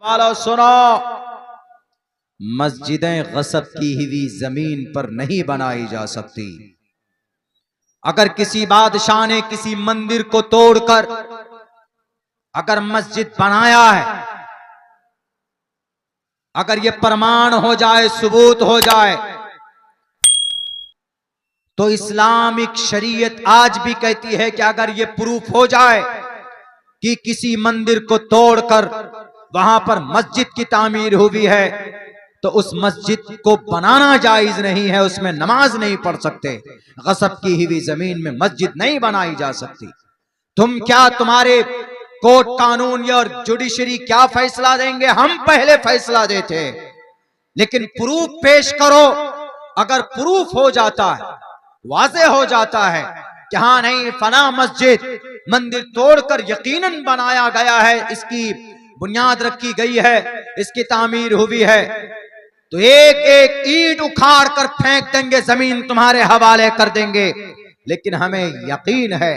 वालों सुनो, मस्जिदें गसब की हुई जमीन पर नहीं बनाई जा सकती। अगर किसी बादशाह ने किसी मंदिर को तोड़कर अगर मस्जिद बनाया है, अगर यह प्रमाण हो जाए, सबूत हो जाए, तो इस्लामिक शरीयत आज भी कहती है कि अगर यह प्रूफ हो जाए कि किसी मंदिर को तोड़कर वहां पर मस्जिद की तामीर हुई है, तो उस मस्जिद को बनाना जायज नहीं है, उसमें नमाज नहीं पढ़ सकते। गसब की हुई जमीन में मस्जिद नहीं बनाई जा सकती। तुम क्या, तुम्हारे कोर्ट कानून और जुडिशरी क्या फैसला देंगे? हम पहले फैसला देते, लेकिन प्रूफ पेश करो। अगर प्रूफ हो जाता है, वाज़ेह हो जाता है कि हाँ नहीं, फला मस्जिद मंदिर तोड़कर यकीनन बनाया गया है, इसकी बुनियाद रखी गई है, इसकी तामीर हुई है, तो एक एक ईंट उखाड़ कर फेंक देंगे, जमीन तुम्हारे हवाले कर देंगे। लेकिन हमें यकीन है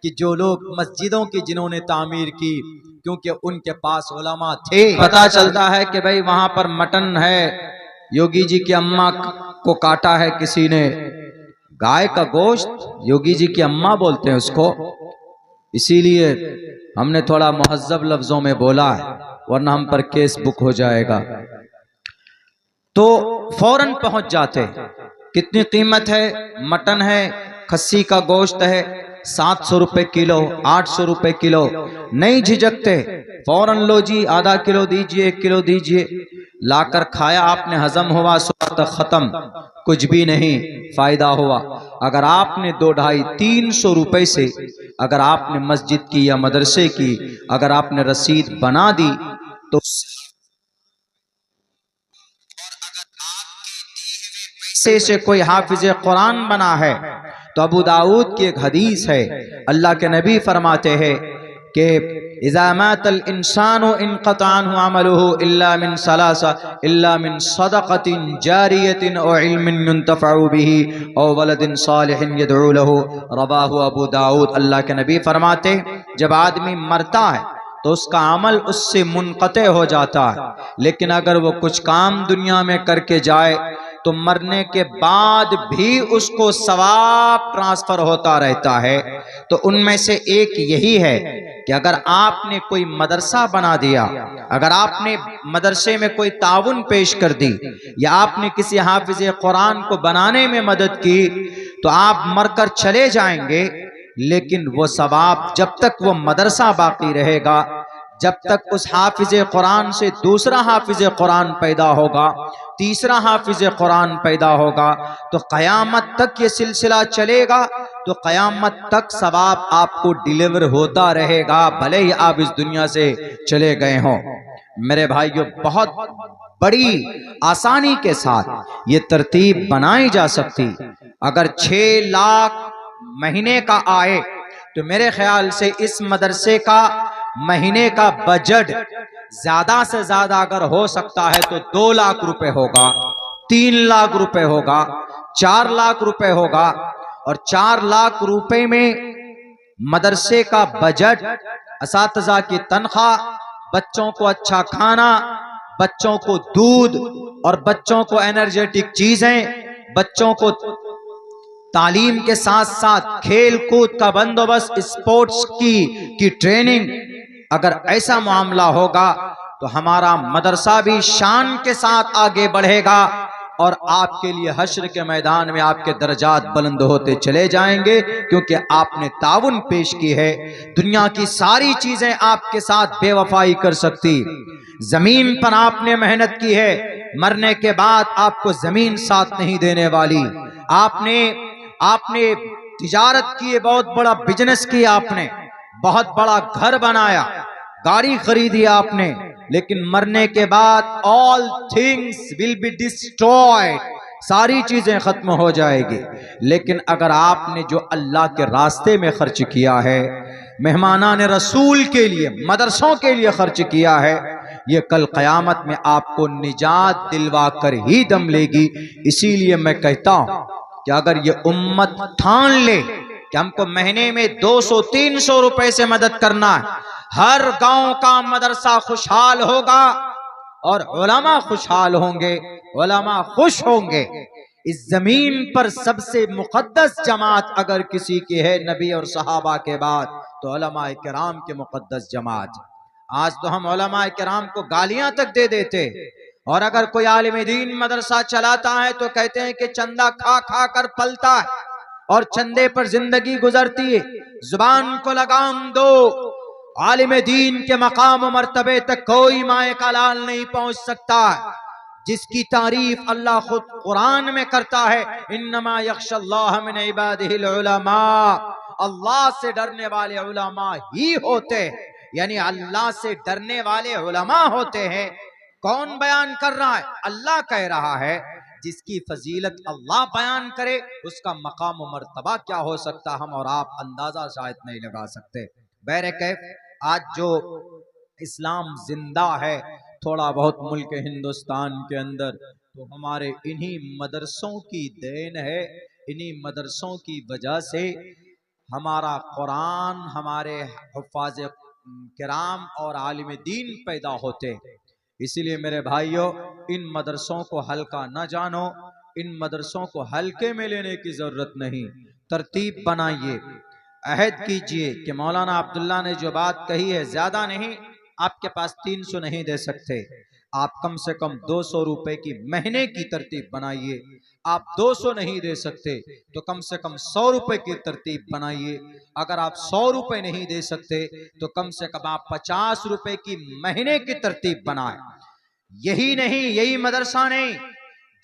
कि जो लोग मस्जिदों की जिन्होंने तामीर की, क्योंकि उनके पास उलमा थे, पता चलता है कि भाई वहां पर मटन है, योगी जी की अम्मा को काटा है किसी ने, गाय का गोश्त, योगी जी की अम्मा बोलते हैं उसको, इसीलिए हमने थोड़ा मुहज्जब लफ्जों में बोला है, वरना हम पर केस बुक हो जाएगा। तो फौरन पहुंच जाते। कितनी कीमत है? मटन है, खस्सी का गोश्त है, 700 रुपए किलो, 800 रुपए किलो। नहीं झिझकते, फौरन लो जी, आधा किलो दीजिए, 1 किलो दीजिए। लाकर खाया आपने, हजम हुआ, सुबह तक खत्म, कुछ भी नहीं फायदा हुआ। अगर आपने 200-250-300 रुपए से अगर आपने मस्जिद की या मदरसे की अगर आपने रसीद बना दी, तो से कोई हाफिज कुरान बना है, तो अबू दाऊद की एक हदीस है, अल्लाह के नबी फरमाते हैं कि इज़ा मातल इंसानु इनक़ता अन्हु अमलुहु इल्ला मिन सलासा इल्ला मिन सदक़तिन जारियतिन औ इल्मिन युंतफ़उ बिही औ वलदिन सालिहिन यदउ लहु, रवाहु अबू दाऊद। अल्लाह के नबी फरमाते, जब आदमी मरता है तो उसका अमल उससे मुनक़ते हो जाता है, लेकिन अगर वो कुछ काम दुनिया में करके जाए तो मरने के बाद भी उसको सवाब ट्रांसफर होता रहता है। तो उनमें से एक यही है कि अगर आपने कोई मदरसा बना दिया, अगर आपने मदरसे में कोई ताउन पेश कर दी, या आपने किसी हाफिज कुरान को बनाने में मदद की, तो आप मरकर चले जाएंगे, लेकिन वो सवाब जब तक वो मदरसा बाकी रहेगा, जब तक उस हाफिज कुरान से दूसरा हाफिज कुरान पैदा होगा, तीसरा हाफिज कुरान पैदा होगा, तो क़यामत तक ये सिलसिला चलेगा। तो क़यामत तक सवाब आपको डिलीवर होता रहेगा, भले ही आप इस दुनिया से चले गए हों। मेरे भाइयों, बहुत बड़ी आसानी के साथ ये तरतीब बनाई जा सकती। अगर 6 लाख महीने का आए, तो मेरे ख्याल से इस मदरसे का महीने का बजट ज्यादा से ज्यादा अगर हो सकता है तो 2 लाख रुपए होगा, 3 लाख रुपए होगा, 4 लाख रुपए होगा। और 4 लाख रुपए में मदरसे का बजट, असातिज़ा की तनख्वाह, बच्चों को अच्छा खाना, बच्चों को दूध और बच्चों को एनर्जेटिक चीजें, बच्चों को तालीम के साथ साथ खेल कूद का बंदोबस्त, स्पोर्ट्स की ट्रेनिंग, अगर ऐसा मामला होगा तो हमारा मदरसा भी शान के साथ आगे बढ़ेगा और आपके लिए हश्र के मैदान में आपके दर्जात बुलंद होते चले जाएंगे, क्योंकि आपने ताउन पेश की है। दुनिया की सारी चीजें आपके साथ बेवफाई कर सकती, जमीन पर आपने मेहनत की है, मरने के बाद आपको जमीन साथ नहीं देने वाली। आपने तिजारत की, बहुत बड़ा बिजनेस किया, आपने बहुत बड़ा घर बनाया, गाड़ी खरीदी आपने, लेकिन मरने के बाद all things will be destroyed, सारी चीजें खत्म हो जाएगी। लेकिन अगर आपने जो अल्लाह के रास्ते में खर्च किया है, मेहमानान रसूल के लिए, मदरसों के लिए खर्च किया है, ये कल क़यामत में आपको निजात दिलवा कर ही दम लेगी। इसीलिए मैं कहता हूं कि अगर ये उम्मत ठान ले कि हमको महीने में 200-300 रुपए से मदद करना है, हर गांव का मदरसा खुशहाल होगा और उलमा खुशहाल होंगे, उलमा खुश होंगे। इस जमीन पर सबसे मुकद्दस जमात अगर किसी की है नबी और सहाबा के बाद, तो उलमा किराम के मुकद्दस जमात। आज तो हम उलमा किराम को गालियां तक दे देते, और अगर कोई आलिम दीन मदरसा चलाता है तो कहते हैं कि चंदा खा खा कर पलता है और चंदे पर जिंदगी गुजरती है। जुबान को लगाम दो, आलिम दीन के मकाम और मर्तबे तक कोई माए का लाल नहीं पहुंच सकता। जिसकी तारीफ अल्लाह खुद कुरान में करता है, इन्नमा यख्शल्लाह मिन इबादिहिल उलमा, अल्लाह से डरने वाले उलमा ही होते हैं, यानी अल्लाह से डरने वाले उलमा होते हैं। कौन बयान कर रहा है? अल्लाह कह रहा है। जिसकी फजीलत अल्लाह बयान करे उसका मकाम और मर्तबा क्या हो सकता, हम और आप अंदाजा शायद नहीं लगा सकते। बहरकैफ आज जो इस्लाम जिंदा है थोड़ा बहुत मुल्क हिंदुस्तान के अंदर, तो हमारे इन्हीं मदरसों की देन है। इन्हीं मदरसों की वजह से हमारा कुरान, हमारे हुफ्फाज़ किराम और आलिम दीन पैदा होते। इसीलिए मेरे भाइयों, इन मदरसों को हल्का न जानो, इन मदरसों को हल्के में लेने की जरूरत नहीं। तरतीब बनाइए, अहद कीजिए कि मौलाना अब्दुल्ला ने जो बात कही है, ज्यादा नहीं, आपके पास 300 नहीं दे सकते, आप कम से कम 200 रुपए की महीने की तरतीब बनाइए। आप 200 नहीं दे सकते तो कम से कम 100 रुपए की तरतीब बनाइए। अगर आप 100 रुपए नहीं दे सकते तो कम से कम आप 50 रुपए की महीने की तरतीब बनाएं। यही नहीं, यही मदरसा नहीं,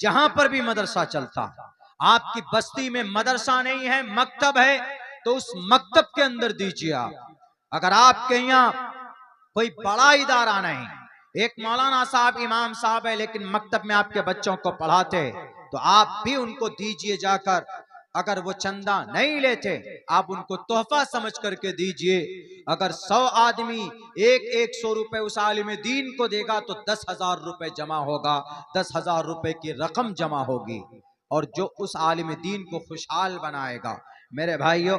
जहां पर भी मदरसा चलता, आपकी बस्ती में मदरसा नहीं है, मकतब है, तो उस मकतब के अंदर दीजिए आप। अगर आपके यहाँ कोई बड़ा इदारा नहीं, एक मौलाना साहब इमाम साहब है लेकिन मकतब में आपके बच्चों को पढ़ाते, तो आप भी उनको दीजिए जाकर। अगर वो चंदा नहीं लेते, आप उनको तोहफा समझ करके दीजिए। अगर 100 आदमी एक 100 रुपए उस आलिम दीन को देगा तो 10,000 रुपए जमा होगा, 10,000 रुपए की रकम जमा होगी, और जो उस आलिम दीन को खुशहाल बनाएगा। मेरे भाइयों,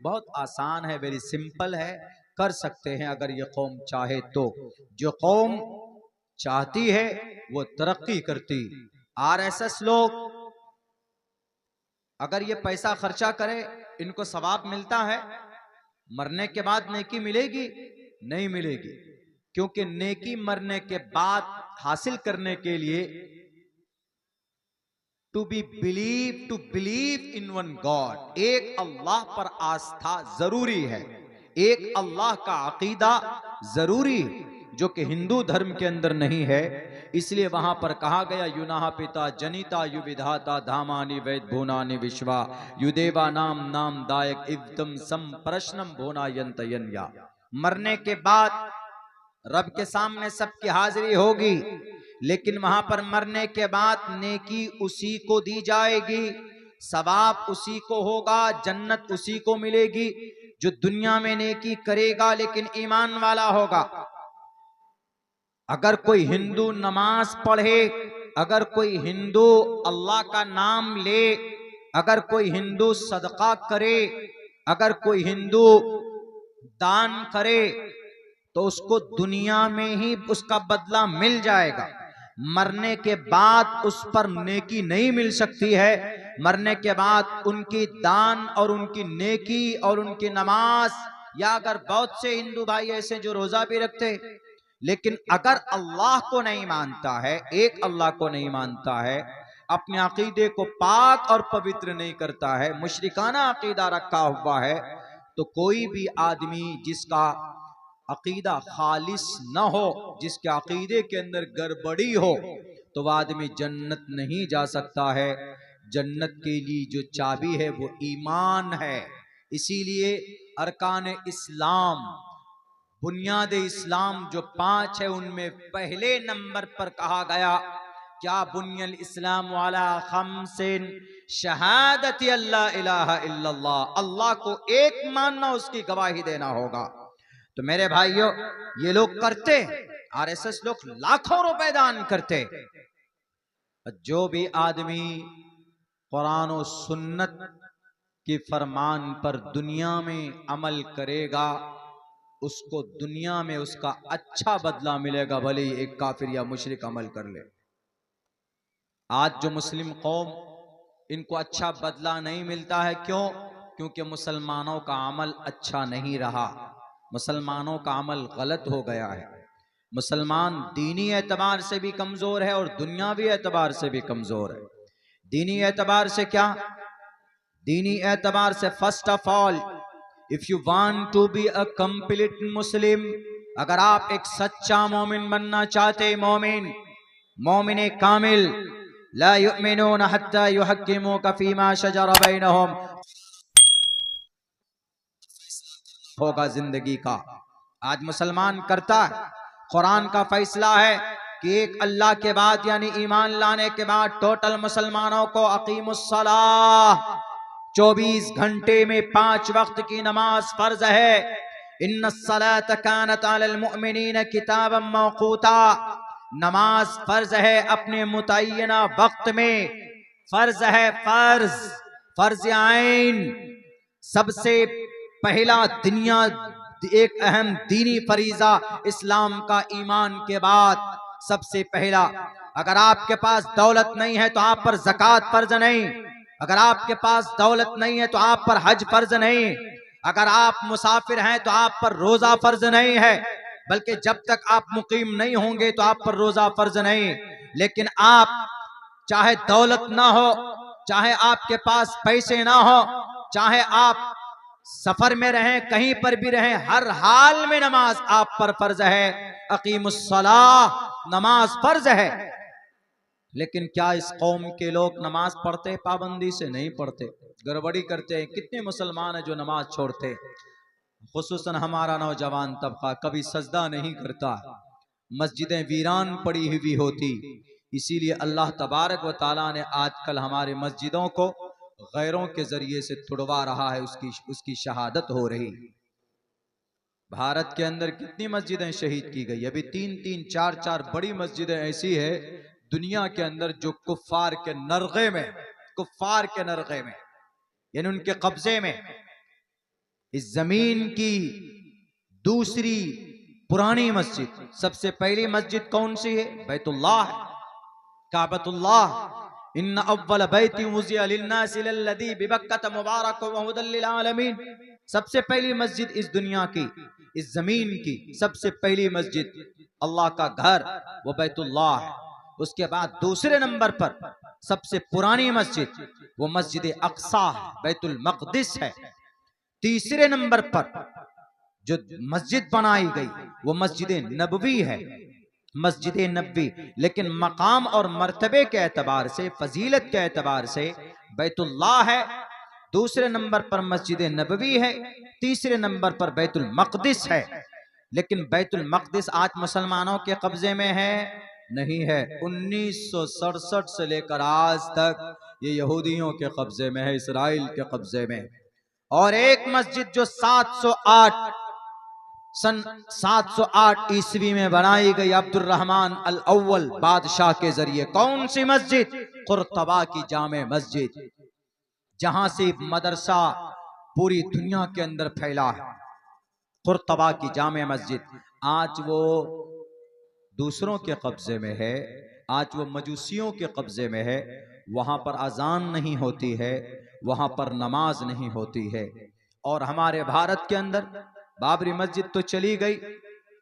बहुत आसान है, वेरी सिंपल है, कर सकते हैं अगर ये कौम चाहे तो। जो कौम चाहती है वो तरक्की करती। आरएसएस लोग अगर ये पैसा खर्चा करे, इनको सवाब मिलता है? मरने के बाद नेकी मिलेगी? नहीं मिलेगी, क्योंकि नेकी मरने के बाद हासिल करने के लिए to believe in one God, एक अल्लाह पर आस्था जरूरी है, एक अल्लाह का अकीदा जरूरी, जो कि हिंदू धर्म के अंदर नहीं है। इसलिए वहां पर कहा गया, युनाह पिता जनिता यु विधाता धामानि वैद भुवनानि विश्वा युदेवा नाम नाम दायक इवतम सम प्रश्नम भुवना यंतयन्या। मरने के बाद रब के सामने सबकी हाजिरी होगी, लेकिन वहां पर मरने के बाद नेकी उसी को दी जाएगी, सवाब उसी को होगा, जन्नत उसी को मिलेगी जो दुनिया में नेकी करेगा लेकिन ईमान वाला होगा। अगर कोई हिंदू नमाज पढ़े, अगर कोई हिंदू अल्लाह का नाम ले, अगर कोई हिंदू सदका करे, अगर कोई हिंदू दान करे, तो उसको दुनिया में ही उसका बदला मिल जाएगा। मरने के बाद उस पर नेकी नहीं मिल सकती है। मरने के बाद उनकी दान और उनकी नेकी और उनकी नमाज, या अगर बहुत से हिंदू भाई ऐसे जो रोजा भी रखते, लेकिन अगर अल्लाह को नहीं मानता है, एक अल्लाह को नहीं मानता है, अपने अकीदे को पाक और पवित्र नहीं करता है, मुशरिकाना अकीदा रखा हुआ है, तो कोई भी आदमी जिसका अकीदा खालिस न हो, जिसके अकीदे के अंदर गड़बड़ी हो, तो वह आदमी जन्नत नहीं जा सकता है। जन्नत के लिए जो चाबी है वो ईमान है। इसीलिए अरकान इस्लाम, बुनियाद इस्लाम जो 5 है, उनमें पहले नंबर पर कहा गया, क्या बुनियल इस्लाम वाला खमसिन, शहादती अल्लाह इलाहा इल्लल्लाह, अल्लाह को एक मानना, उसकी गवाही देना होगा। तो मेरे भाइयों, ये लोग करते, आरएसएस लोग लाखों रुपए दान करते। जो भी आदमी कुरान और सुन्नत की फरमान पर दुनिया में अमल करेगा, उसको दुनिया में उसका अच्छा बदला मिलेगा, भले ही एक काफिर या मुशरिक अमल कर ले। आज जो मुस्लिम कौम, इनको अच्छा बदला नहीं मिलता है, क्यों? क्योंकि मुसलमानों का अमल अच्छा नहीं रहा, मुसलमानों का अमल गलत हो गया है। मुसलमान दीनी एतबार से भी कमजोर है और दुनियावी एतबार से भी कमजोर है। दीनी एतबार से क्या? दीनी एतबार से first of all, if you want to be a complete Muslim, अगर आप एक सच्चा मोमिन बनना चाहते, मोमिन कामिल, ला युमिनूना हत्ता युहक्किमूका फीमा शजर बैनहुम, होगा जिंदगी का। आज मुसलमान करता है, कुरान का फैसला है कि एक अल्लाह के बाद यानी ईमान लाने के बाद टोटल मुसलमानों को अकीमुस्सलाह, 24 घंटे में 5 वक्त की नमाज फर्ज है। इन्नस्सलात कानत अलल मुमिनीन किताबम मौकूता, नमाज फर्ज है अपने मुतय्यना वक्त में, फर्ज है, फर्ज आइन। सबसे पहला दुनिया एक अहम दीनी फरीजा इस्लाम का ईमान के बाद सबसे पहला। अगर आपके पास दौलत नहीं है तो आप पर ज़कात फर्ज नहीं, अगर आपके पास दौलत नहीं है तो आप पर हज फर्ज नहीं, अगर आप मुसाफिर हैं तो आप पर रोजा फर्ज नहीं है, बल्कि जब तक आप मुकीम नहीं होंगे तो आप पर रोजा फर्ज नहीं। लेकिन आप चाहे दौलत ना हो, चाहे आपके पास पैसे ना हो, चाहे आप सफर में रहें, कहीं पर भी रहें, हर हाल में नमाज आप पर फर्ज है। अकीमुस्सलाह, नमाज फर्ज है। लेकिन क्या इस कौम के लोग नमाज पढ़ते? पाबंदी से नहीं पढ़ते, गड़बड़ी करते हैं। कितने मुसलमान हैं जो नमाज छोड़ते हैं? खुसूसन हमारा नौजवान तबका कभी सजदा नहीं करता, मस्जिदें वीरान पड़ी हुई होती। इसीलिए अल्लाह तबारक व ताला ने आजकल हमारे मस्जिदों को गैरों के जरिए से तुड़वा रहा है, उसकी शहादत हो रही। भारत के अंदर कितनी मस्जिदें शहीद की गई, अभी 3-3, 4-4 बड़ी मस्जिदें ऐसी है दुनिया के अंदर जो कुफ्फार के नरगे में यानी उनके कब्जे में। इस जमीन की दूसरी पुरानी मस्जिद, सबसे पहली मस्जिद कौन सी है? बैतुल्लाह, काबतुल्लाह। इन्ना अव्वल बैति वुज़िअ लिन्नासि लल्लज़ी बिबक्कत मुबारकन व हुदल लिल आलमीन। सबसे पहली मस्जिद इस दुनिया की, इस जमीन की सबसे पहली मस्जिद, अल्लाह का घर, वो बैतुल्लाह है। उसके बाद दूसरे नंबर पर सबसे पुरानी मस्जिद वो मस्जिद अक्सा है, बैतुल मक़दिस है। तीसरे नंबर पर जो मस्जिद बनाई गई वो मस्जिद नबवी है, मस्जिद नबवी। लेकिन मकाम और मर्तबे के एतबार से, फजीलत के एतबार से बैतुल्लाह है, दूसरे नंबर पर मस्जिद नबवी है, तीसरे नंबर पर बैतुल मक़दिस है। लेकिन बैतुल मक़दिस आज मुसलमानों के कब्जे में है? नहीं है। 1967 से लेकर आज तक ये यहूदियों के कब्जे में है, इसराइल के कब्जे में। और एक मस्जिद जो 708 ईस्वी में बनाई गई अब्दुर्रहमान अल अव्वल बादशाह के जरिए, कौन सी मस्जिद? कुर्तबा की जामे मस्जिद, जहां से मदरसा पूरी दुनिया के अंदर फैला है। कुर्तबा की जामे मस्जिद आज वो दूसरों के कब्जे में है, आज वो मजूसियों के कब्जे में है। वहां पर अजान नहीं होती है, वहां पर नमाज नहीं होती है। और हमारे भारत के अंदर बाबरी मस्जिद तो चली गई,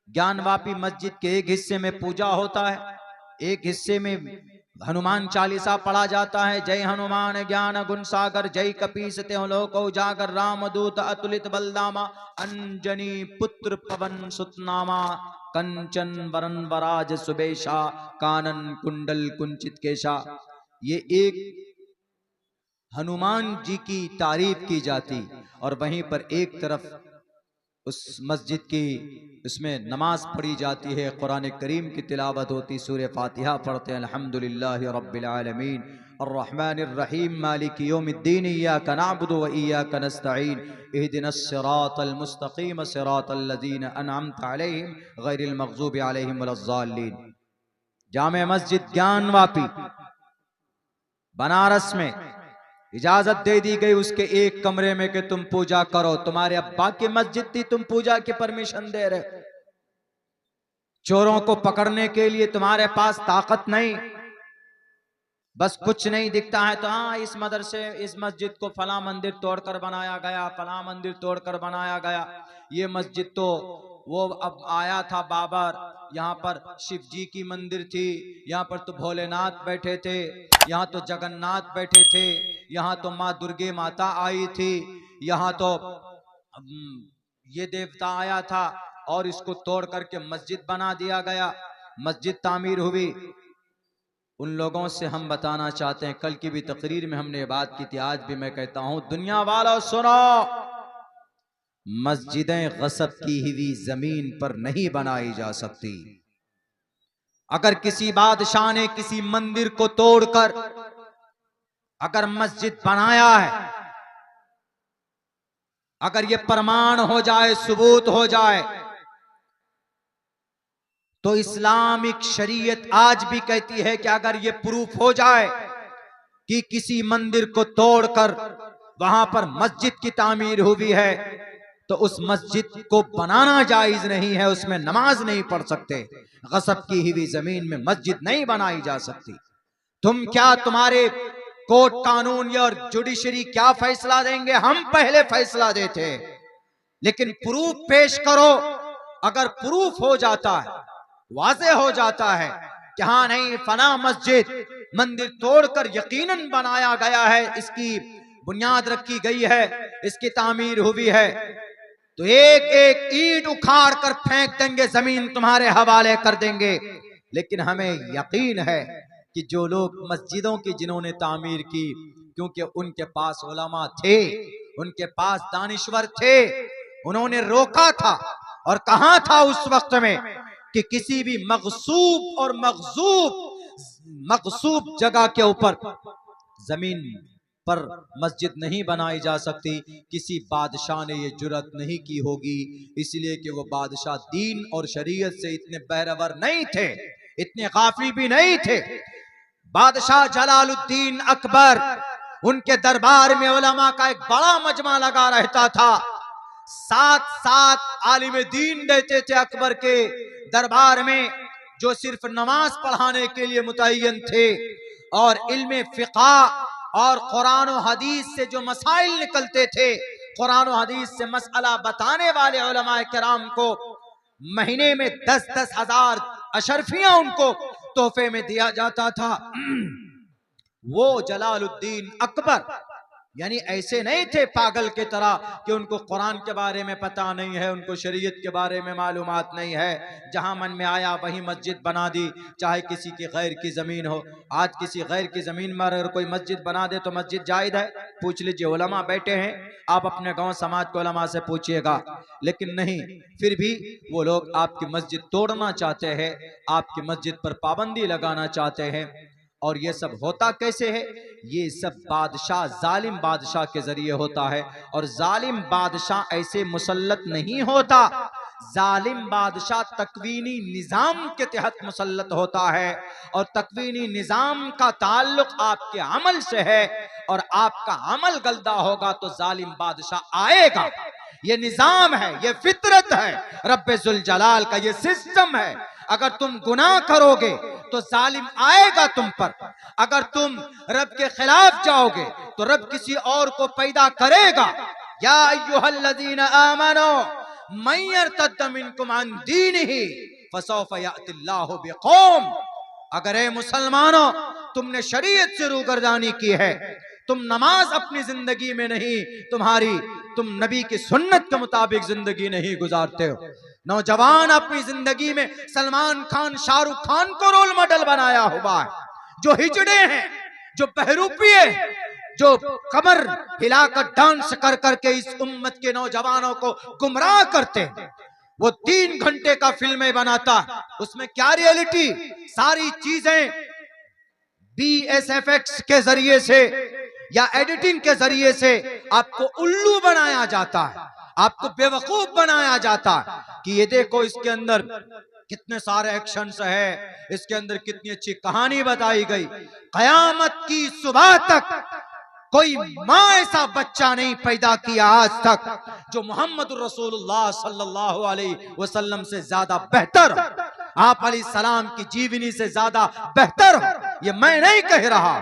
ज्ञानवापी मस्जिद के एक हिस्से में पूजा होता है, एक हिस्से में हनुमान चालीसा पढ़ा जाता है। जय हनुमान ज्ञान गुण सागर, जय कपीस त्यों लोक उजागर, राम दूत अतुलित बलदामा, अंजनी पुत्र पवन सुतनामा, कंचन वरन वराज सुबेशा, कानन कुंडल कुंचित केशा। ये एक हनुमान जी की तारीफ की जाती और वहीं पर एक तरफ उस मस्जिद की उसमें नमाज पढ़ी जाती है, कुरान करीम की तिलावत होती, सूरह फातिहा पढ़ते हैं। अल्हम्दुलिल्लाहि रब्बिल आलमीन अर्रहमानिर रहीम मालिकि यौमिद्दीन इय्याका नअबुदु व इय्याका नस्तईन इहदिनस सिरातल मुस्तकीम सिरातल लज़ीना अनअमता अलैहिम गैरिल मग़ज़ूबि अलैहिम वलज़्ज़ालीन। जामे मस्जिद ज्ञानवापी बनारस में इजाजत दे दी गई उसके एक कमरे में कि तुम पूजा करो। तुम्हारे अब्बा की मस्जिद थी, तुम पूजा की परमिशन दे रहे। चोरों को पकड़ने के लिए तुम्हारे पास ताकत नहीं, बस कुछ नहीं दिखता है तो हाँ इस मदरसे इस मस्जिद को फला मंदिर तोड़कर बनाया गया, फला मंदिर तोड़कर बनाया गया। ये मस्जिद तो वो अब आया था बाबर, यहाँ पर शिव जी की मंदिर थी, यहाँ पर तो भोलेनाथ बैठे थे, यहाँ तो जगन्नाथ बैठे थे, यहाँ तो माँ दुर्गे माता आई थी, यहाँ तो ये देवता आया था और इसको तोड़ करके मस्जिद बना दिया गया, मस्जिद तामीर हुई। उन लोगों से हम बताना चाहते हैं, कल की भी तकरीर में हमने ये बात की थी, आज भी मैं कहता हूं, दुनिया वालों सुनो, मस्जिदें गसब की हुई जमीन पर नहीं बनाई जा सकती। अगर किसी बादशाह ने किसी मंदिर को तोड़कर अगर मस्जिद बनाया है, अगर ये प्रमाण हो जाए, सबूत हो जाए, तो इस्लामिक शरीयत आज भी कहती है कि अगर ये प्रूफ हो जाए कि किसी मंदिर को तोड़कर वहां पर मस्जिद की तामीर हुई है, तो उस मस्जिद को बनाना जायज नहीं है, उसमें नमाज नहीं पढ़ सकते। गसब की हुई जमीन में मस्जिद नहीं बनाई जा सकती। तुम क्या, तुम्हारे कोर्ट कानून और जुडिशरी क्या फैसला देंगे? हम पहले फैसला देते, लेकिन प्रूफ पेश करो। अगर प्रूफ हो जाता है, वाज़ेह हो जाता है कि हाँ नहीं फना मस्जिद मंदिर तोड़कर यकीनन बनाया गया है, इसकी बुनियाद रखी गई है, इसकी तामीर हुई है, तो एक एक ईंट उखाड़ कर फेंक देंगे, जमीन तुम्हारे हवाले कर देंगे। लेकिन हमें यकीन है कि जो लोग मस्जिदों की जिन्होंने तामीर की, क्योंकि उनके पास उलमा थे, उनके पास दानिश्वर थे, उन्होंने रोका था। और कहां था उस वक्त में कि किसी भी मगसूब और मगसूब जगह के ऊपर जमीन पर मस्जिद नहीं बनाई जा सकती। किसी बादशाह ने ये जुर्रत नहीं की होगी, इसलिए कि वो बादशाह दीन और शरीयत से इतने बहरवर नहीं थे, इतने गाफिल भी नहीं थे। बादशाह जलालुद्दीन अकबर, उनके दरबार में उलमा का एक बड़ा मजमा लगा रहता था। 7 आलिम दीन रहते थे अकबर के दरबार में, जो सिर्फ नमाज पढ़ाने के लिए मुतय्यन थे, और इल्म फिक़ा और कुरान और हदीस से जो मसाइल निकलते थे, कुरान और हदीस से मसला बताने वाले उलमाए किराम को महीने में 10-10 हजार अशरफियां उनको तोहफे में दिया जाता था। वो जलालुद्दीन अकबर यानी ऐसे नहीं थे पागल के तरह कि उनको कुरान के बारे में पता नहीं है, उनको शरीयत के बारे में मालूमात नहीं है, जहां मन में आया वहीं मस्जिद बना दी, चाहे किसी की गैर की जमीन हो। आज किसी गैर की जमीन में अगर कोई मस्जिद बना दे तो मस्जिद जायज है? पूछ लीजिए, उलमा बैठे हैं, आप अपने गांव समाज के उलमा से पूछिएगा। लेकिन नहीं, फिर भी वो लोग आपकी मस्जिद तोड़ना चाहते हैं, आपकी मस्जिद पर पाबंदी लगाना चाहते हैं। और ये सब होता कैसे है? ये सब बादशाह, जालिम बादशाह के जरिए होता है। और जालिम बादशाह ऐसे मुसल्लत नहीं होता, जालिम बादशाह तकवीनी निजाम के तहत मुसल्लत होता है। और तकवीनी निजाम का ताल्लुक आपके अमल से है, और आपका अमल गलदा होगा तो जालिम बादशाह आएगा। ये निजाम है, ये फितरत है, रब्बे जुल जलाल का ये सिस्टम है। अगर तुम गुनाह करोगे तो जालिम आएगा तुम पर, अगर तुम रब के खिलाफ जाओगे तो रब किसी और को पैदा करेगा। या अय्युहल्लज़ीना आमनू मन यर्तद्द मिनकुम अन दीनिही फसौफ यअतिल्लाहु बिकौम। अगर ए मुसलमानों, तुमने शरीयत से रूगर्दानी की है, तुम नमाज अपनी जिंदगी में नहीं, तुम नबी की सुन्नत के मुताबिक जिंदगी नहीं गुजारते हो। नौजवान अपनी जिंदगी में सलमान खान, शाहरुख खान को रोल मॉडल बनाया हुआ है, जो हिजड़े हैं, जो बहरूपिये, जो कमर हिलाकर डांस कर करके इस उम्मत के नौजवानों को गुमराह करते हैं। वो 3 घंटे का फिल्में बनाता, उसमें क्या रियलिटी? सारी चीजें BSFX के जरिए से या एडिटिंग के जरिए से आपको उल्लू बनाया जाता है, आपको बेवकूफ बनाया जाता है कि ये देखो इसके अंदर कितने सारे एक्शंस है, इसके अंदर कितनी अच्छी कहानी बताई गई। कयामत की सुबह तक कोई माँ ऐसा बच्चा नहीं पैदा किया आज तक जो मोहम्मद रसूलुल्लाह सल्लल्लाहु अलैहि वसल्लम से ज्यादा बेहतर, आप अलैहिस्सलाम की जीवनी से ज्यादा बेहतर हो। ये मैं नहीं कह रहा,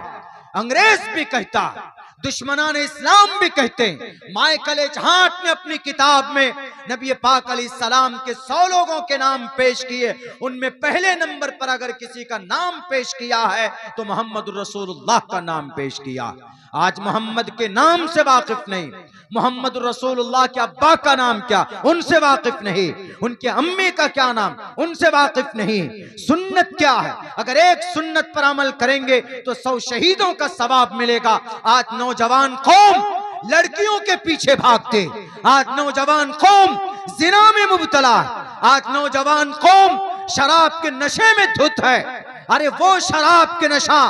अंग्रेज भी कहता, दुश्मनान इस्लाम भी कहते हैं। माइकल एच हार्ट ने अपनी किताब में नबी पाक अलैहिस्सलाम के 100 लोगों के नाम पेश किए, उनमें पहले नंबर पर अगर किसी का नाम पेश किया है तो मोहम्मद रसूलुल्लाह का नाम पेश किया। आज मोहम्मद के नाम से वाकिफ नहीं, मोहम्मद रसूलुल्लाह के अब्बा का नाम क्या, उनसे वाकिफ नहीं, उनके अम्मी का क्या नाम, उनसे वाकिफ नहीं। सुन्नत क्या है, अगर एक सुन्नत पर अमल करेंगे तो 100 शहीदों का सवाब मिलेगा। आज नौजवान कौम लड़कियों के पीछे भागते, आज नौजवान कौम जिना में मुब्तला, आज नौजवान कौम शराब के नशे में धुत है। अरे वो शराब के नशा,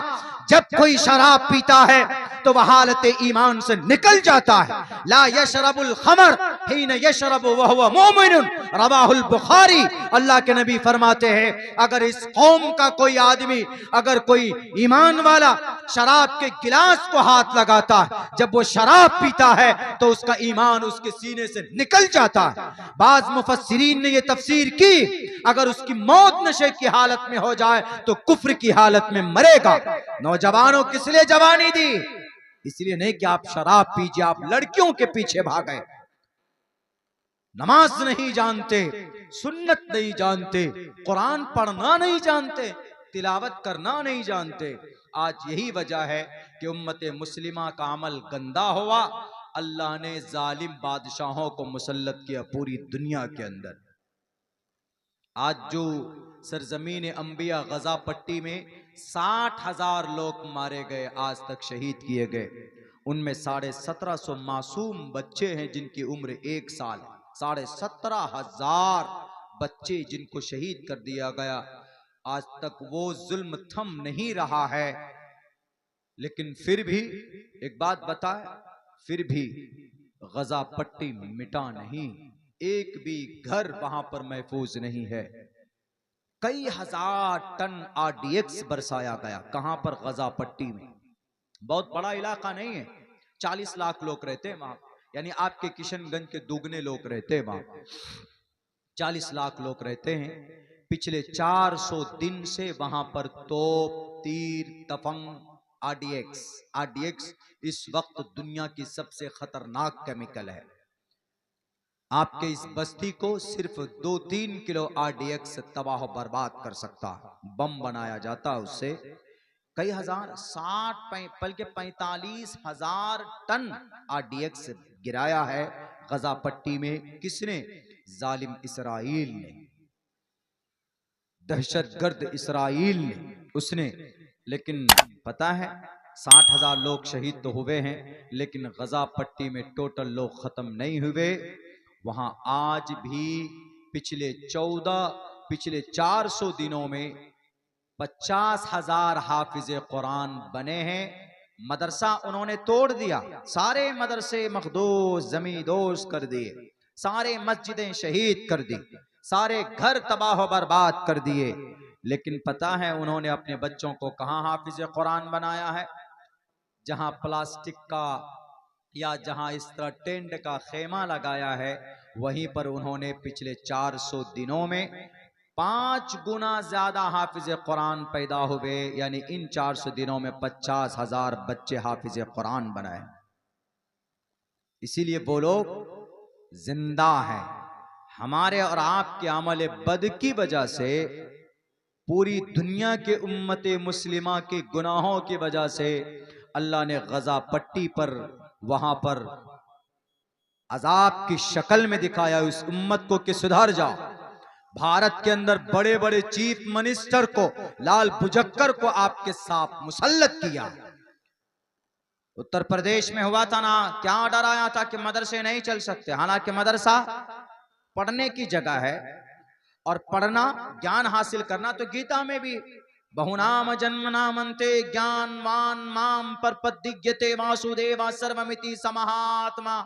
जब कोई शराब पीता है तो वह हालत ईमान से निकल जाता है। ला यशरबुल खमर हिन यशरबु वहुव मोमिनुन, रवाहुल बुखारी। अल्लाह के नबी फरमाते हैं अगर इस कौम का कोई आदमी, अगर कोई ईमान वाला शराब के गिलास को हाथ लगाता है, जब वो शराब पीता है तो उसका ईमान उसके सीने से निकल जाता है। बाज मुफस्सिरीन ने ये तफसीर की, अगर उसकी मौत नशे की हालत में हो जाए तो कुफ्र की हालत में मरेगा। नौजवानों किस लिए जवानी दी? इसलिए नहीं कि आप शराब पीजिए, आप लड़कियों के पीछे भागे, नमाज नहीं जानते, सुन्नत नहीं जानते, कुरान पढ़ना नहीं जानते, तिलावत करना नहीं जानते। आज यही वजह है कि उम्मत मुस्लिमा का अमल गंदा हुआ। अल्लाह ने जालिम बादशाहों को मुसल्लत किया पूरी दुनिया के अंदर। आज जो सरजमीन अंबिया गजा पट्टी में 60,000 लोग मारे गए, आज तक शहीद किए गए, उनमें 1750 मासूम बच्चे हैं जिनकी उम्र 1 साल। 17,500 बच्चे जिनको शहीद कर दिया गया। आज तक वो जुल्म थम नहीं रहा है। लेकिन फिर भी एक बात बताए, फिर भी गजा पट्टी मिटा नहीं, एक भी घर वहां पर महफूज नहीं है। कई हजार टन RDX बरसाया गया। कहां पर? गजा पट्टी में। बहुत बड़ा इलाका नहीं है, 40 लाख लोग रहते हैं वहां, यानी आपके किशनगंज के दुगने लोग रहते हैं वहां। 40 लाख लोग रहते हैं। पिछले 400 दिन से वहां पर तोप, तीर, तफंग, RDX इस वक्त दुनिया की सबसे खतरनाक केमिकल है। आपके इस बस्ती को सिर्फ 2-3 किलो RDX तबाह बर्बाद कर सकता है। बम बनाया जाता है उससे। कई हजार, 60 बल्कि 45,000 टन RDX गिराया है गजा पट्टी में। किसने? जालिम इसराइल ने, दहशतगर्द इसराइल ने, उसने। लेकिन पता है 60,000 लोग शहीद तो हुए हैं, लेकिन गजा पट्टी में टोटल लोग खत्म नहीं हुए। वहां आज भी पिछले 400 दिनों में 50,000 हाफिज कुरान बने हैं। मदरसा उन्होंने तोड़ दिया, सारे मदरसे मखदूस जमींदोज कर दिए, सारे मस्जिदें शहीद कर दी, सारे घर तबाह बर्बाद कर दिए। लेकिन पता है उन्होंने अपने बच्चों को कहां हाफिज कुरान बनाया है? जहां प्लास्टिक का या जहां इस तरह टेंट का खेमा लगाया है, वहीं पर उन्होंने पिछले 400 दिनों में 5 गुना ज्यादा हाफिज कुरान पैदा हुए। यानी इन 400 दिनों में 50,000 बच्चे हाफिज कुरान बनाए। इसीलिए वो लोग जिंदा हैं। हमारे और आपके अमल बद की वजह से, पूरी दुनिया के उम्मत मुस्लिमा के गुनाहों की वजह से अल्लाह ने गजा पट्टी पर, वहां पर अजाब की शक्ल में दिखाया उस उम्मत को कि सुधर जाओ। भारत के अंदर बड़े बड़े चीफ मिनिस्टर को, लाल बुझक्कर को आपके साथ मुसल्लत किया। उत्तर प्रदेश में हुआ था ना, क्या डराया था कि मदरसे नहीं चल सकते। हालांकि मदरसा पढ़ने की जगह है, और पढ़ना, ज्ञान हासिल करना तो गीता में भी, बहुनाम जन्मनामन्ते ज्ञानवान माम परपदिग्यते वासुदेवा सर्वमिति समहात्मा।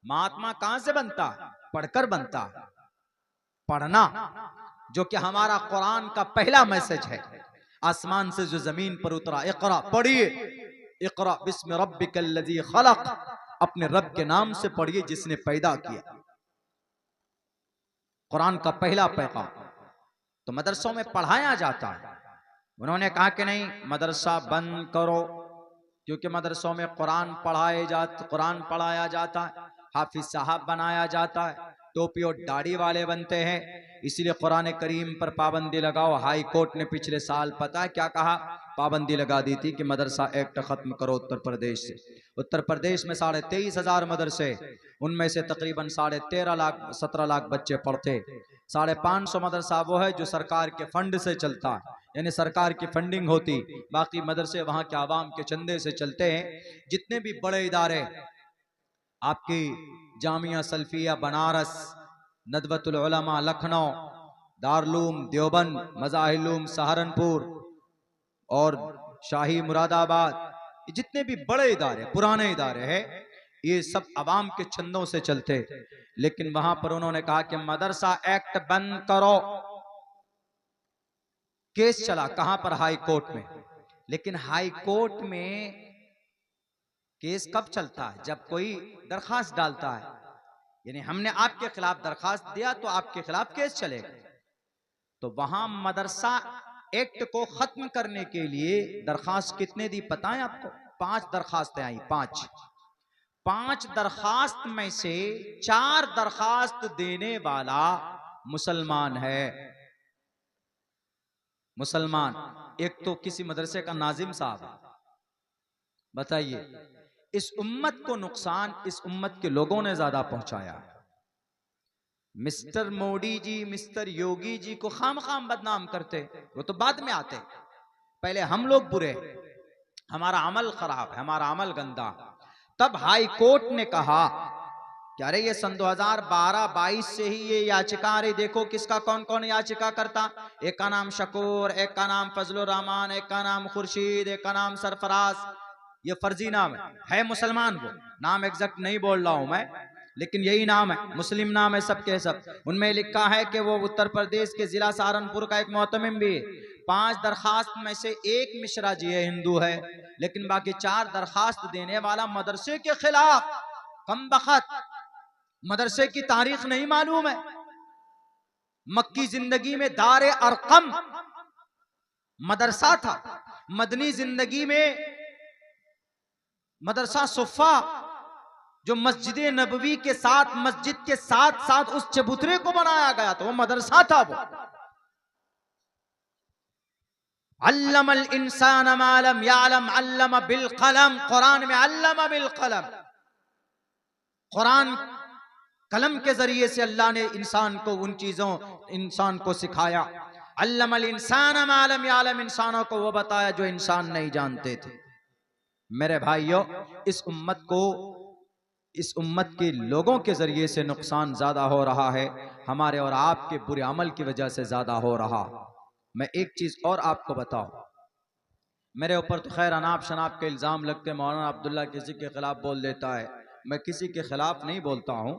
महात्मा कहां से बनता? पढ़कर बनता। पढ़ना, जो कि हमारा कुरान का पहला मैसेज है, आसमान से जो जमीन पर उतरा, इकरा, पढ़िए, इक़रा बिस्मि रब्बिकल्लज़ी खलक़, अपने रब के नाम से पढ़िए जिसने पैदा किया। कुरान का पहला पैगाम तो मदरसों में पढ़ाया जाता है। उन्होंने कहा कि नहीं, मदरसा बंद करो, क्योंकि मदरसों में कुरान पढ़ाया जाता है, हाफिज साहब बनाया जाता है, टोपी और दाढ़ी वाले बनते हैं, इसलिए कुरान करीम पर पाबंदी लगाओ। हाई कोर्ट ने पिछले साल पता है क्या कहा, पाबंदी लगा दी थी कि मदरसा एक्ट खत्म करो उत्तर प्रदेश से। उत्तर प्रदेश में 23,500 मदरसे, उनमें से तकरीबन 13.5 लाख 17 लाख बच्चे पढ़ते। 550 मदरसा वो है जो सरकार के फंड से चलता है, यानी सरकार की फंडिंग होती, बाकी मदरसे वहां के आवाम के चंदे से चलते हैं। जितने भी बड़े इदारे आपकी जामिया सल्फिया बनारस, नदवतुल उलमा लखनऊ, दारुल देवबंद, मज़ाहिरुल सहारनपुर और शाही मुरादाबाद, जितने भी बड़े इदारे पुराने इदारे हैं, ये सब आवाम के चंदों से चलते। लेकिन वहां पर उन्होंने कहा कि मदरसा एक्ट बंद करो। केस चला कहां पर, हाई कोर्ट में। लेकिन हाई कोर्ट में केस कब चलता है, जब कोई दरखास्त डालता है, यानी हमने आपके खिलाफ दरखास्त दिया तो आपके खिलाफ केस चलेगा। तो वहां मदरसा एक्ट को खत्म करने के लिए दरखास्त कितने दी पता है आपको? 5 दरखास्तें आई, 5 दरखास्त में से 4 दरखास्त देने वाला मुसलमान है। मुसलमान, एक तो किसी मदरसे का नाजिम साहब है। बताइए, इस उम्मत को नुकसान इस उम्मत के लोगों ने ज्यादा पहुंचाया है। मिस्टर मोदी जी, मिस्टर योगी जी को खाम बदनाम करते, वो तो बाद में आते। पहले हम लोग बुरे, हमारा अमल खराब है, हमारा अमल गंदा। तब हाई कोर्ट ने कहा कि अरे ये सन 2012-22 से ही ये याचिका, अरे देखो किसका कौन कौन याचिका करता। एक का नाम शकूर, एक का नाम फजलुर रहमान, एक का नाम खुर्शीद, एक का नाम सरफराज। ये फर्जी नाम है मुसलमान, वो नाम एग्जैक्ट नहीं बोल रहा हूं मैं, लेकिन यही नाम है, मुस्लिम नाम है सबके सब। उनमें लिखा है कि वो उत्तर प्रदेश के जिला सहारनपुर का एक मोहतमिम भी है। 5 दरखास्त में से एक मिश्रा जी है, हिंदू है, लेकिन बाकी 4 दरखास्त देने वाला मदरसे के खिलाफ। कम बखत मदरसे की तारीख नहीं मालूम है। मक्की जिंदगी में दारे अरकम मदरसा था, मदनी जिंदगी में मदरसा सुफ़ा, जो मस्जिद नबवी के साथ, मस्जिद के साथ साथ उस चबूतरे को बनाया गया था, वो मदरसा था। वो अल्लमल इंसान मा लम यालम अल्लम बिल कलम, कुरान में अल्लम बिल कलम, कुरान कलम के जरिए से अल्लाह ने इंसान को उन चीजों, इंसान को सिखाया। अल्लमल इंसान मा लम यालम, इंसानों को वो बताया जो इंसान नहीं जानते थे। मेरे भाइयों, इस उम्मत के लोगों के जरिए से नुकसान ज्यादा हो रहा है, हमारे और आपके बुरे अमल की वजह से ज्यादा हो रहा। मैं एक चीज और आपको बताऊं, मेरे ऊपर तो खैर अनाप शनाप के इल्जाम लगते, मौलाना अब्दुल्ला किसी के खिलाफ बोल देता है, मैं किसी के खिलाफ नहीं बोलता हूं।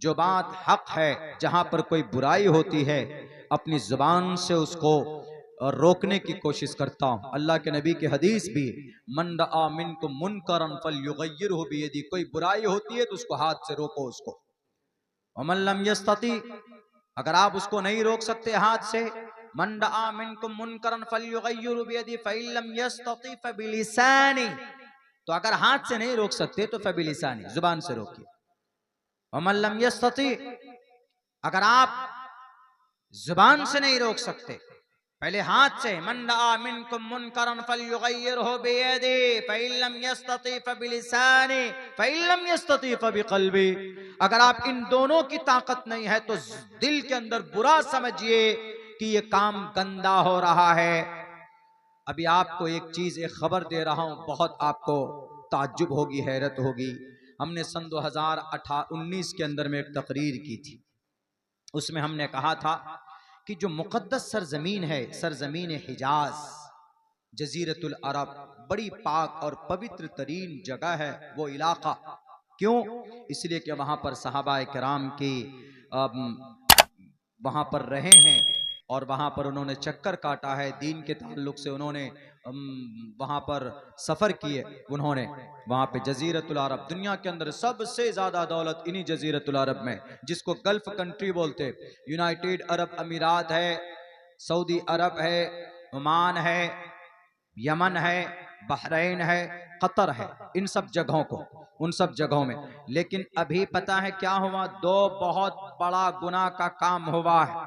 जो बात हक है, जहां पर कोई बुराई होती है, अपनी जुबान से उसको रोकने की कोशिश करता हूं। अल्लाह के नबी की हदीस भी, मन रअा मिनकुम मुनकरन फलयुगय्यिरहु बियदी, कोई बुराई होती है तो उसको हाथ से रोको उसको। वमन लम यस्तती, अगर आप उसको नहीं रोक सकते हाथ से, मन रअा मिनकुम मुनकरन फलयुगय्यिरहु बियदी फइन लम यस्तती फबिलिसानी, तो अगर हाथ से नहीं रोक सकते तो फबिलिसानी, जुबान से रोकिए। वमन लम यस्तती, अगर आप जुबान से नहीं रोक सकते, पहले हाथ से, मन रअा मिनकुम मुनकरन फलयुगय्यिरहु बियदी फइन लम यस्तती फबिलिसानी फइन लम यस्तती फबिक़ल्बी, अगर आप इन दोनों की ताकत नहीं है तो दिल के अंदर बुरा समझिए कि ये काम गंदा हो रहा है। अभी आपको एक चीज, एक खबर दे रहा हूं, बहुत आपको ताज्जुब होगी, हैरत होगी। हमने सन 2019 के अंदर में एक तकरीर की थी, उसमें हमने कहा था कि जो मुकद्दस सरजमीन है, सरजमीन हिजाज, जजीरतुल अरब, बड़ी पाक और पवित्र तरीन जगह है वो इलाका। क्यों? इसलिए कि वहां पर सहाबाए किराम की वहां पर रहे हैं, और वहाँ पर उन्होंने चक्कर काटा है, दीन के ताल्लुक से उन्होंने वहाँ पर सफ़र किए। उन्होंने वहाँ पे जजीरतुल अरब, दुनिया के अंदर सबसे ज़्यादा दौलत इन्हीं जजीरतुल अरब में, जिसको गल्फ कंट्री बोलते, यूनाइटेड अरब अमीरात है, सऊदी अरब है, ओमान है, यमन है, बहरीन है, कतर है, इन सब जगहों को, उन सब जगहों में। लेकिन अभी पता है क्या हुआ? दो बहुत बड़ा गुनाह का काम हुआ है,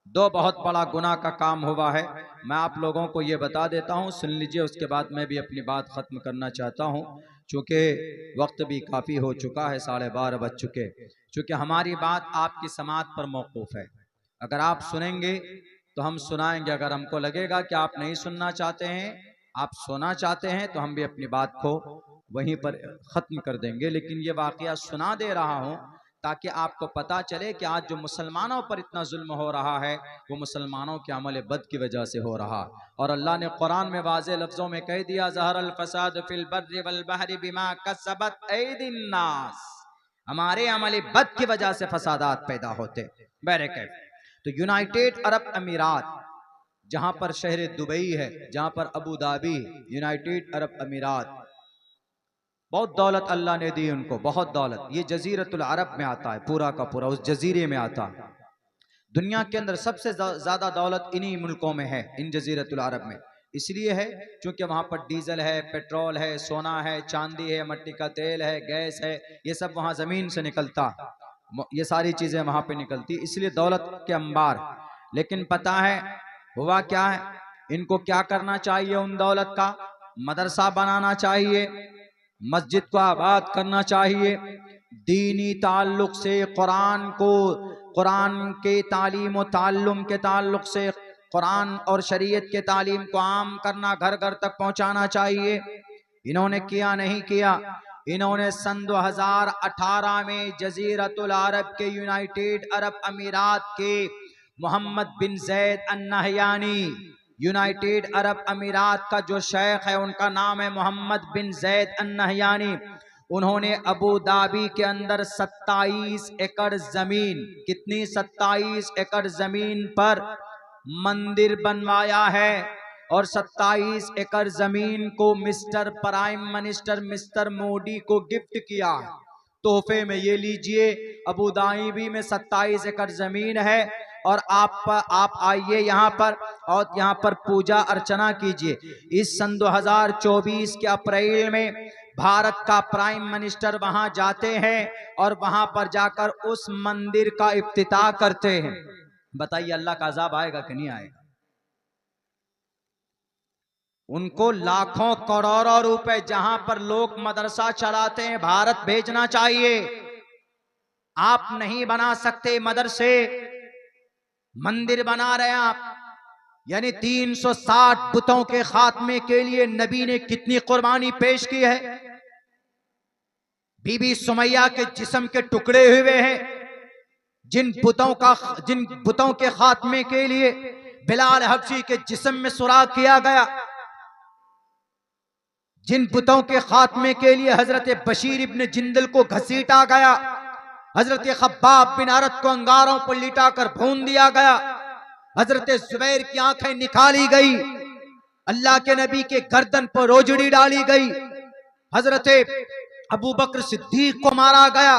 दो बहुत बड़ा गुनाह का काम हुआ है। मैं आप लोगों को ये बता देता हूँ, सुन लीजिए, उसके बाद मैं भी अपनी बात ख़त्म करना चाहता हूँ, चूँकि वक्त भी काफ़ी हो चुका है, 12:30 बज चुके। चूँकि हमारी बात आपकी समात पर मौकूफ़ है, अगर आप सुनेंगे तो हम सुनाएंगे, अगर हमको लगेगा कि आप नहीं सुनना चाहते हैं, आप सुनना चाहते हैं, तो हम भी अपनी बात को वहीं पर ख़त्म कर देंगे। लेकिन ये वाक़या सुना दे रहा हूँ ताकि आपको पता चले कि आज जो मुसलमानों पर इतना जुल्म हो रहा है वो मुसलमानों के अमल बद की वजह से हो रहा है। और अल्लाह ने कुरान में वाज़े लफ्ज़ों में कह दिया, ज़हरल फ़साद फ़िल बर्रि वल बहरि बिमा कसबत ऐदिन नास, हमारे अमल बद की वजह से फसादात पैदा होते। बहरकैफ, तो यूनाइटेड अरब अमीरात, जहां पर शहर दुबई है, जहां पर अबू धाबी, यूनाइटेड अरब अमीरात, बहुत दौलत अल्लाह ने दी उनको, बहुत दौलत। ये जजीरतुल अरब में आता है, पूरा का पूरा उस जजीरे में आता है। दुनिया के अंदर सबसे ज्यादा दौलत इन्हीं मुल्कों में है, इन जजीरतुल अरब में। इसलिए है क्योंकि वहां पर डीजल है, पेट्रोल है, सोना है, चांदी है, मट्टी का तेल है, गैस है, ये सब वहां जमीन से निकलता, ये सारी चीजें वहां पे निकलती, इसलिए दौलत के अंबार। लेकिन पता है हुआ क्या है? इनको क्या करना चाहिए? उन दौलत का मदरसा बनाना चाहिए, मस्जिद को आबाद करना चाहिए, दीनी ताल्लुक से कुरान को, कुरान के तालीम व ताल्लुम के ताल्लुक से कुरान और शरीयत के तालीम को आम करना, घर घर तक पहुंचाना चाहिए। इन्होंने किया नहीं किया? इन्होंने सन 2018 में जजीरतुल अरब के, यूनाइटेड अरब अमीरात के मोहम्मद बिन जैद अन नहयानी, यूनाइटेड अरब अमीरात का जो शेख है उनका नाम है मोहम्मद बिन जैद अन नहयानी, उन्होंने अबू धाबी के अंदर 27 एकड़ जमीन, कितनी? 27 एकड़ जमीन पर मंदिर बनवाया है। और 27 एकड़ जमीन को mister prime minister mister Modi को गिफ्ट किया है तोहफे में। ये लीजिए, अबू धाबी में 27 एकड़ जमीन है और आप आइए यहाँ पर और यहाँ पर पूजा अर्चना कीजिए। इस सन 2024 के अप्रैल में भारत का प्राइम मिनिस्टर वहां जाते हैं और वहां पर जाकर उस मंदिर का इफ्तिताह करते हैं। बताइए अल्लाह का अजाब आएगा कि नहीं आएगा? उनको लाखों करोड़ों रुपए जहां पर लोग मदरसा चलाते हैं भारत भेजना चाहिए। आप नहीं बना सकते मदरसे, मंदिर बना रहे हैं आप। यानी 360 बुतों के खात्मे के लिए नबी ने कितनी कुर्बानी पेश की है। बीबी सुमैया के जिस्म के टुकड़े हुए हैं, जिन बुतों के खात्मे के लिए बिलाल हबशी के जिस्म में सुराख किया गया, जिन बुतों के खात्मे के लिए हजरत बशीर इब्न जिंदल को घसीटा गया, हजरत खब्बाब बिन अरत को अंगारों पर लिटा कर भून दिया गया, हजरत जुबैर की आंखें निकाली गई, अल्लाह के नबी के गर्दन पर रोजड़ी डाली गई, हजरत अबू बकर सिद्दीक को मारा गया,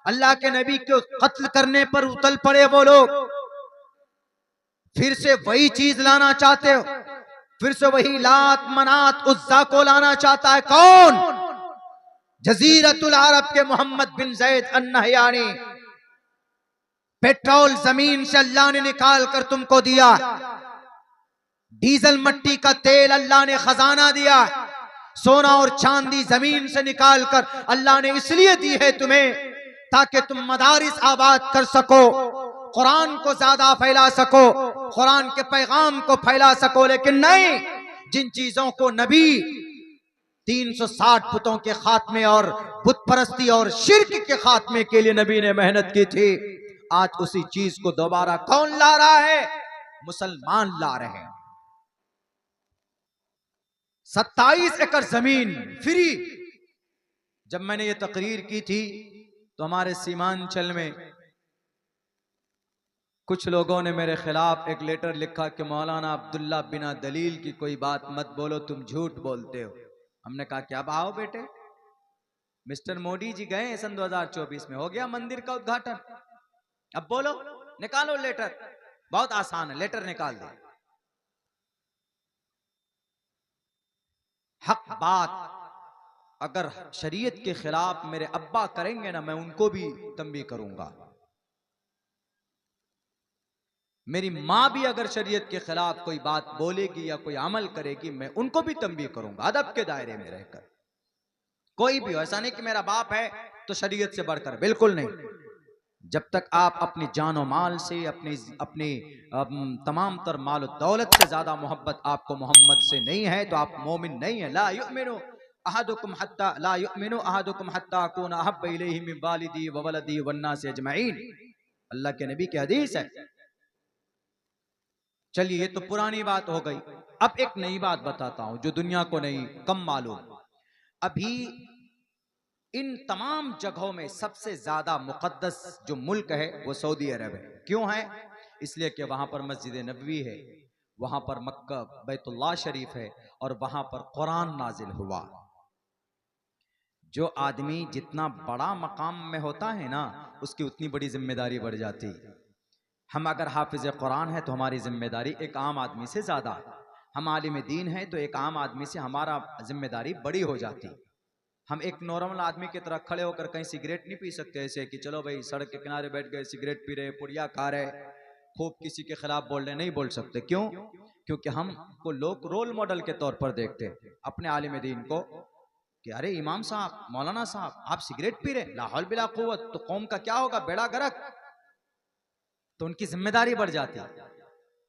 अल्लाह के नबी को कत्ल करने पर उतल पड़े वो लोग। फिर से वही चीज लाना चाहते हो, फिर से वही लात मनात उज्जा को लाना चाहता है कौन? जजीरतुल अरब के मोहम्मद बिन जैद अन नहयानी। पेट्रोल जमीन से अल्लाह ने निकाल कर तुमको दिया, डीजल मट्टी का तेल अल्लाह ने खजाना दिया, सोना और चांदी जमीन से निकाल कर अल्लाह ने इसलिए दी है तुम्हें ताकि तुम मदारिस आबाद कर सको, कुरान को ज्यादा फैला सको, कुरान के पैगाम को फैला सको। लेकिन नहीं, जिन चीजों को नबी 360 बुतों के खात्मे और बुत परस्ती और शिर्क के खात्मे के लिए नबी ने मेहनत की थी, आज उसी चीज को दोबारा कौन ला रहा है? मुसलमान ला रहे हैं। 27 एकड़ जमीन फ्री। जब मैंने ये तकरीर की थी तो हमारे सीमांचल में कुछ लोगों ने मेरे खिलाफ एक लेटर लिखा कि मौलाना अब्दुल्ला बिना दलील की कोई बात मत बोलो, तुम झूठ बोलते हो। हमने कहा कि अब आओ बेटे, मिस्टर मोदी जी गए सन 2024 में, हो गया मंदिर का उद्घाटन, अब बोलो, निकालो लेटर, बहुत आसान है, लेटर निकाल दे। हक बात अगर शरीयत के खिलाफ मेरे अब्बा करेंगे ना, मैं उनको भी तंबीह करूंगा। मेरी माँ भी अगर शरीयत के खिलाफ कोई बात बोलेगी या कोई अमल करेगी, मैं उनको भी तंबीह करूंगा, अदब के दायरे में रहकर। कोई भी हो, ऐसा नहीं कि मेरा बाप है तो शरीयत से बढ़कर, बिल्कुल नहीं। जब तक आप अपनी जानो माल से, अपनी तमाम तर माल दौलत से ज्यादा मोहब्बत आपको मोहम्मद से नहीं है, तो आप मोमिन नहीं है। ला युमिनु अहदुकुम हत्ता अकूना अहब्ब इलैहि मिन वालिदी व वलदी वन्नास अजमईन, अल्लाह के नबी की हदीस है। चलिए, ये तो पुरानी बात हो गई। अब एक नई बात बताता हूं जो दुनिया को नहीं कम मालूम। अभी इन तमाम जगहों में सबसे ज्यादा मुकद्दस जो मुल्क है वो सऊदी अरब है। क्यों है? इसलिए कि वहां पर मस्जिद नबवी है, वहां पर मक्का बैतुल्लाह शरीफ है, और वहां पर कुरान नाजिल हुआ। जो आदमी जितना बड़ा मकाम में होता है ना, उसकी उतनी बड़ी जिम्मेदारी बढ़ जाती। हम अगर हाफिज कुरान है तो हमारी जिम्मेदारी एक आम आदमी से ज्यादा, हम आलिम दीन है तो एक आम आदमी से हमारा जिम्मेदारी बड़ी हो जाती। हम एक नॉर्मल आदमी की तरह खड़े होकर कहीं सिगरेट नहीं पी सकते, ऐसे कि चलो भाई सड़क के किनारे बैठ गए, सिगरेट पी रहे, पुड़िया खा रहे, खूब किसी के खिलाफ बोल रहे, नहीं बोल सकते। क्यों? क्योंकि हमको लोग रोल मॉडल के तौर पर देखते हैं अपने आलिम दीन को, कि अरे इमाम साहब, मौलाना साहब, आप सिगरेट पी रहे, ला हौल बिला कुव्वत, तो कौम का क्या होगा, बेड़ा गर्क। तो उनकी जिम्मेदारी बढ़ जाती है।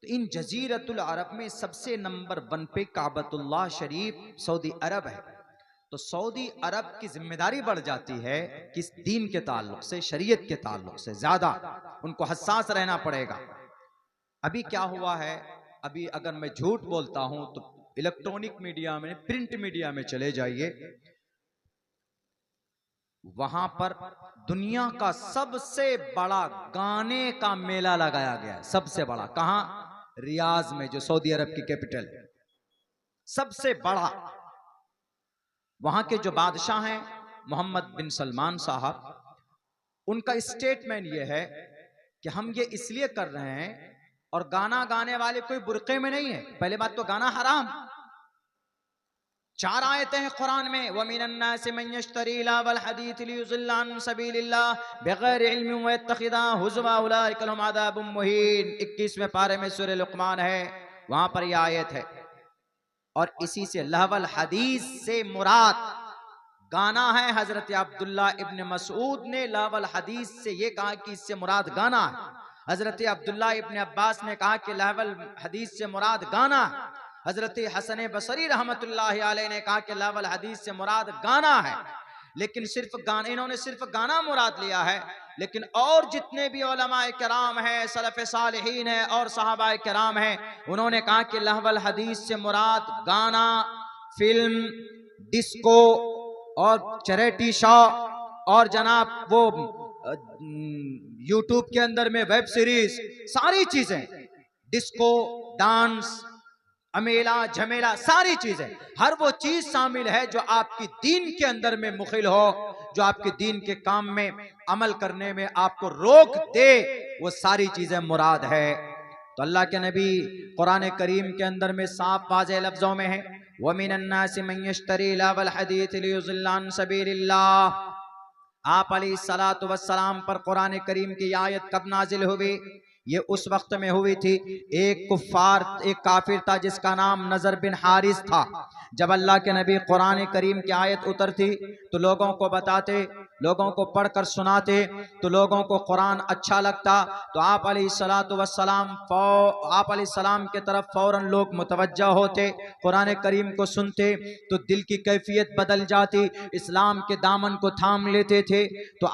तो इन जजीरतुल अरब में सबसे नंबर 1 पे काबतुल्लाह शरीफ सऊदी अरब है। तो सऊदी अरब की जिम्मेदारी बढ़ जाती है किस दीन के ताल्लुक से, शरीयत के ताल्लुक से ज्यादा उनको हसास रहना पड़ेगा। अभी क्या हुआ है, अभी अगर मैं झूठ बोलता हूं तो इलेक्ट्रॉनिक मीडिया में, प्रिंट मीडिया में चले जाइए, वहां पर दुनिया का सबसे बड़ा गाने का मेला लगाया गया है। सबसे बड़ा कहां? रियाज में, जो सऊदी अरब की कैपिटल है, सबसे बड़ा। वहां के जो बादशाह हैं मोहम्मद बिन सलमान साहब, उनका स्टेटमेंट यह है कि हम ये इसलिए कर रहे हैं, और गाना गाने वाले कोई बुरके में नहीं है। पहले बात तो गाना हराम। 4 आयतें हैं कुरान में, वमिनन्नासि मन यश्तरी लहवल हदीस लियुज़िल्ला अन सबीलिल्लाह बिगैर इल्मिन व यत्तखिज़ा हुज़वा उलाइका लहुम अज़ाबुम मुहीन। 21वें पारे में सूरह लुक़मान है, वहां पर यह आयत है। और इसी से लहवल हदीस से मुराद गाना है। हजरत अब्दुल्ला इब्न मसूद ने लहवल हदीस से यह कहा कि इससे मुराद गाना है। हजरत अब्दुल्ला इब्न अब्बास ने कहा कि लहवल हदीस से मुराद गाना है। हजरत हसन बसरी रहमतुल्लाहि अलैह ने कहा कि लहवल हदीस से मुराद गाना है। लेकिन सिर्फ गाना, इन्होंने सिर्फ गाना मुराद लिया है। लेकिन और जितने भी उलमाए किराम हैं, सलफ सालिहीन है और सहाबाए किराम हैं, उन्होंने कहा कि लहवल हदीस से मुराद गाना, फिल्म, डिस्को और चैरिटी शो, और जनाब वो यूट्यूब के अंदर में वेब सीरीज, सारी चीजें, डिस्को, डांस, अमेला, झमेला, सारी चीजें, हर वो चीज शामिल है जो आपकी दीन के अंदर में मुखिल हो, जो आपके दीन के काम में अमल करने में आपको रोक दे, वो सारी चीजें मुराद है। तो अल्लाह के नबी कुरान करीम के अंदर में साफ वाज़ेह लफ्जों में है, वमिनन्नासि मन यश्तरी लहवल हदीस लियुज़िल्ला अन सबीलिल्लाह। आप अलैहिस्सलातु वस्सलाम पर कुरान करीम की आयत कब नाजिल हुई? ये उस वक्त में हुई थी, एक काफिर था जिसका नाम नजर बिन हारिस था। जब अल्लाह के नबी कुरान करीम की आयत उतरती तो लोगों को बताते, लोगों को पढ़कर सुनाते, तो लोगों को कुरान अच्छा लगता, तो आप अलैहिस्सलातु वस्सलाम के तरफ फौरन लोग मुतवज्जा होते, कुरान करीम को सुनते तो दिल की कैफियत बदल जाती, इस्लाम के दामन को थाम लेते थे। तो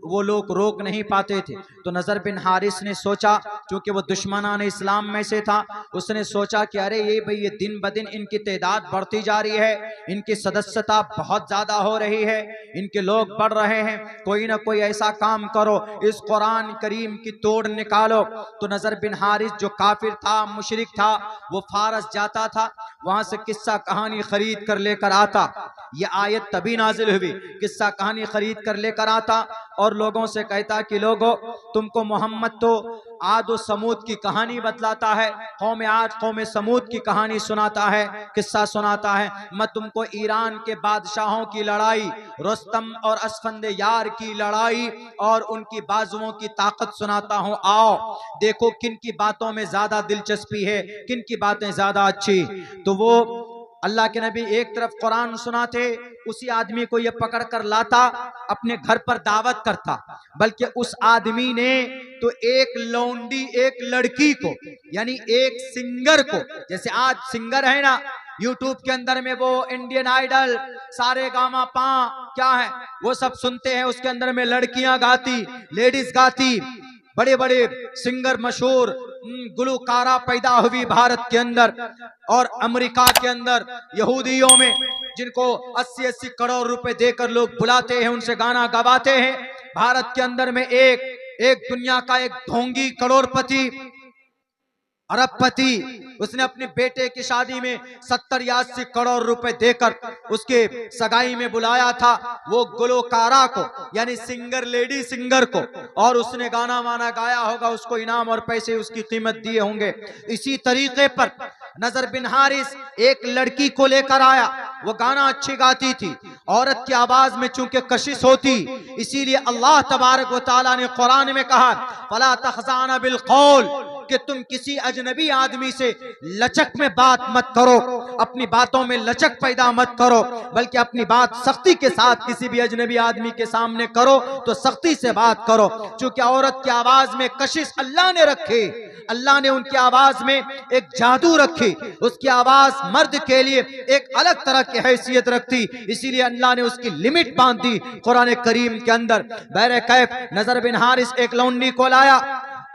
वो लोग रोक नहीं पाते थे। तो नजर बिन हारिस ने सोचा, क्योंकि वो दुश्मनान इस्लाम में से था, उसने सोचा कि अरे ये दिन ब दिन इनकी तादाद बढ़ती जा रही है, इनकी सदस्यता बहुत ज्यादा हो रही है, इनके लोग लोग बढ़ रहे हैं, कोई ना कोई ऐसा काम करो, इस कुरान करीम की तोड़ निकालो। तो नजर बिन हारिस जो काफिर था, मुशरिक था, वो फारस जाता था, वहां से किस्सा कहानी खरीद कर लेकर आता। ये आयत तभी नाजिल हुई, किस्सा कहानी खरीद कर लेकर आता और लोगों से कहता कि लोगों, तुमको मोहम्मद तो आद और समूद की कहानी बतलाता है, कौम आद कौम समूद की कहानी सुनाता है, किस्सा सुनाता है। मैं तुमको ईरान के बादशाहों की लड़ाई, रुस्तम और असफंदे यार की लड़ाई और उनकी बाजुओं की ताकत सुनाता हूं। आओ देखो किन की बातों में ज्यादा दिलचस्पी है, किन की बातें ज्यादा अच्छी। तो वो अल्लाह के नबी एक तरफ कुरान सुनाते, उसी आदमी को ये पकड़ कर लाता, अपने घर पर दावत करता। बल्कि उस आदमी ने तो एक लौंडी, एक लड़की को, यानी एक सिंगर को, जैसे आज सिंगर है ना यूट्यूब के अंदर में, वो इंडियन आइडल, सारे गामा पा क्या है वो सब सुनते हैं, उसके अंदर में लड़कियां गाती, लेडीज गाती, बड़े बड़े सिंगर मशहूर गुलकारा पैदा हुई भारत के अंदर और अमेरिका के अंदर, यहूदियों में, जिनको 80-80 करोड़ रुपए देकर लोग बुलाते हैं, उनसे गाना गवाते हैं। भारत के अंदर में एक दुनिया का एक ढोंगी करोड़पति, अरबपति, उसने अपने बेटे की शादी में 70 या 80 करोड़ रुपए देकर उसके सगाई में बुलाया था वो गुलकारा को, यानी सिंगर, लेडी सिंगर को, और उसने गाना वाना गाया होगा, उसको इनाम और पैसे उसकी कीमत दिए होंगे। इसी तरीके पर नजर बिन हारिस एक लड़की को लेकर आया, वो गाना अच्छी गाती थी, औरत की आवाज में चूंकि कशिश होती, इसीलिए अल्लाह तबारक व तआला ने कुरान में कहा फला तखज़ाना बिल कौल, कि तुम किसी अजनबी आदमी से लचक में बात मत करो, अपनी बातों में लचक पैदा मत करो, बल्कि अपनी बात सख्ती के साथ किसी भी अजनबी आदमी के सामने करो तो सख्ती से बात करो। चूंकि औरत की आवाज में कशिश अल्लाह ने रखी, अल्लाह ने उनकी आवाज में एक जादू रखी, उसकी आवाज मर्द के लिए एक अलग तरह की हैसियत रखती, इसीलिए अल्लाह ने उसकी लिमिट बांध दी कुरान करीम के अंदर। बहरे कैफ नजर बिन हारिस एक लौंडी को लाया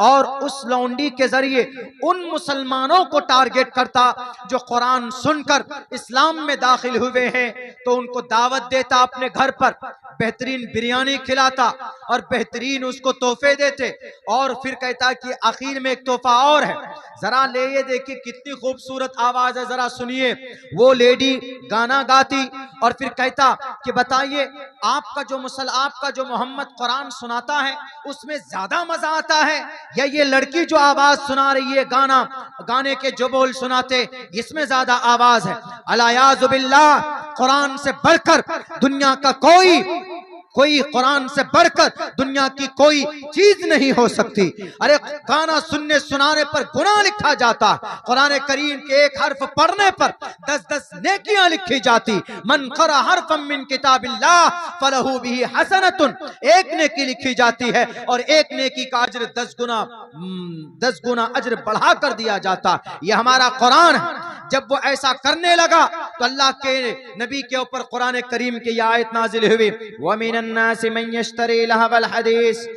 और उस लौंडी के जरिए उन मुसलमानों को टारगेट करता जो कुरान सुनकर इस्लाम में दाखिल हुए हैं, तो उनको दावत देता अपने घर पर, बेहतरीन बिरयानी खिलाता और बेहतरीन उसको तोहफे देते, और फिर कहता कि आखिर में एक तोहफा और है, जरा ले ये देखिए कितनी खूबसूरत आवाज है, जरा सुनिए। वो लेडी गाना गाती और फिर कहता कि बताइए आपका जो मोहम्मद कुरान सुनाता है उसमें ज्यादा मजा आता है या ये लड़की जो आवाज सुना रही है, गाने के जो बोल सुनाते, इसमें ज्यादा आवाज है। अलायाज़ु बिल्लाह, कुरान से बढ़कर दुनिया का कोई कुरान से बढ़कर दुनिया की कोई चीज नहीं हो सकती। अरे गाना सुनने सुनाने पर गुनाह लिखा जाता, कुरान करीम के एक हर्फ पढ़ने पर 10-10 नेकियां लिखी जाती। मन क़रा हर्फम मिन किताबिल्लाह फलहु बिही हसनतुन, एक नेकी लिखी जाती है और एक नेकी का अज्र 10 गुना अज्र बढ़ा कर दिया जाता। यह हमारा कुरान है। जब वो ऐसा करने लगा तो अल्लाह के नबी के ऊपर कुरान करीम की आयत नाजिल हुई, व मिनन नासि मन यश्तरी लहवल हदीस,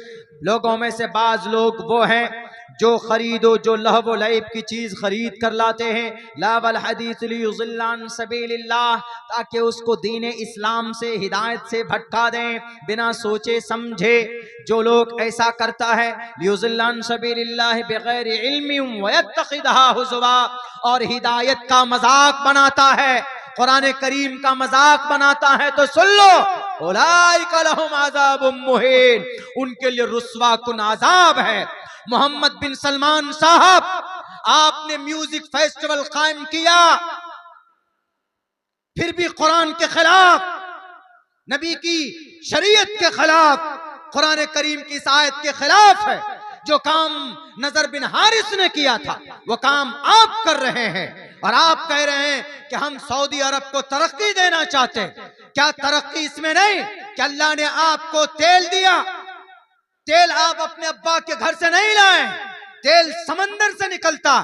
लोगों में से बाज लोग वो हैं जो लहव लैब की चीज खरीद कर लाते हैं, लावल हदीस लियुज़िल्लान सबीलिल्लाह, ताकि उसको दीन इस्लाम से, हिदायत से भटका दें बिना सोचे समझे। जो लोग ऐसा करता है, लियुज़िल्लान सबीलिल्लाह बिगैर इल्मिन व यत्तखिदहा हुज़वा, और हिदायत का मजाक बनाता है, कुरान करीम का मजाक बनाता है, तो सुन लो, उलाइका लहुम अज़ाबुम मुहीन, उनके लिए रुस्वा कुन अज़ाब है। मोहम्मद बिन सलमान साहब, आपने म्यूजिक फेस्टिवल कायम किया, फिर भी कुरान के खिलाफ, नबी की शरीयत के खिलाफ, कुरान करीम की इस आयत के खिलाफ है। जो काम नजर बिन हारिस ने किया था वो काम आप कर रहे हैं, और आप कह रहे हैं कि हम सऊदी अरब को तरक्की देना चाहते हैं। क्या तरक्की इसमें नहीं कि अल्लाह ने आपको तेल दिया, तेल आप अपने अब्बा के घर से नहीं लाए, तेल समंदर से निकलता,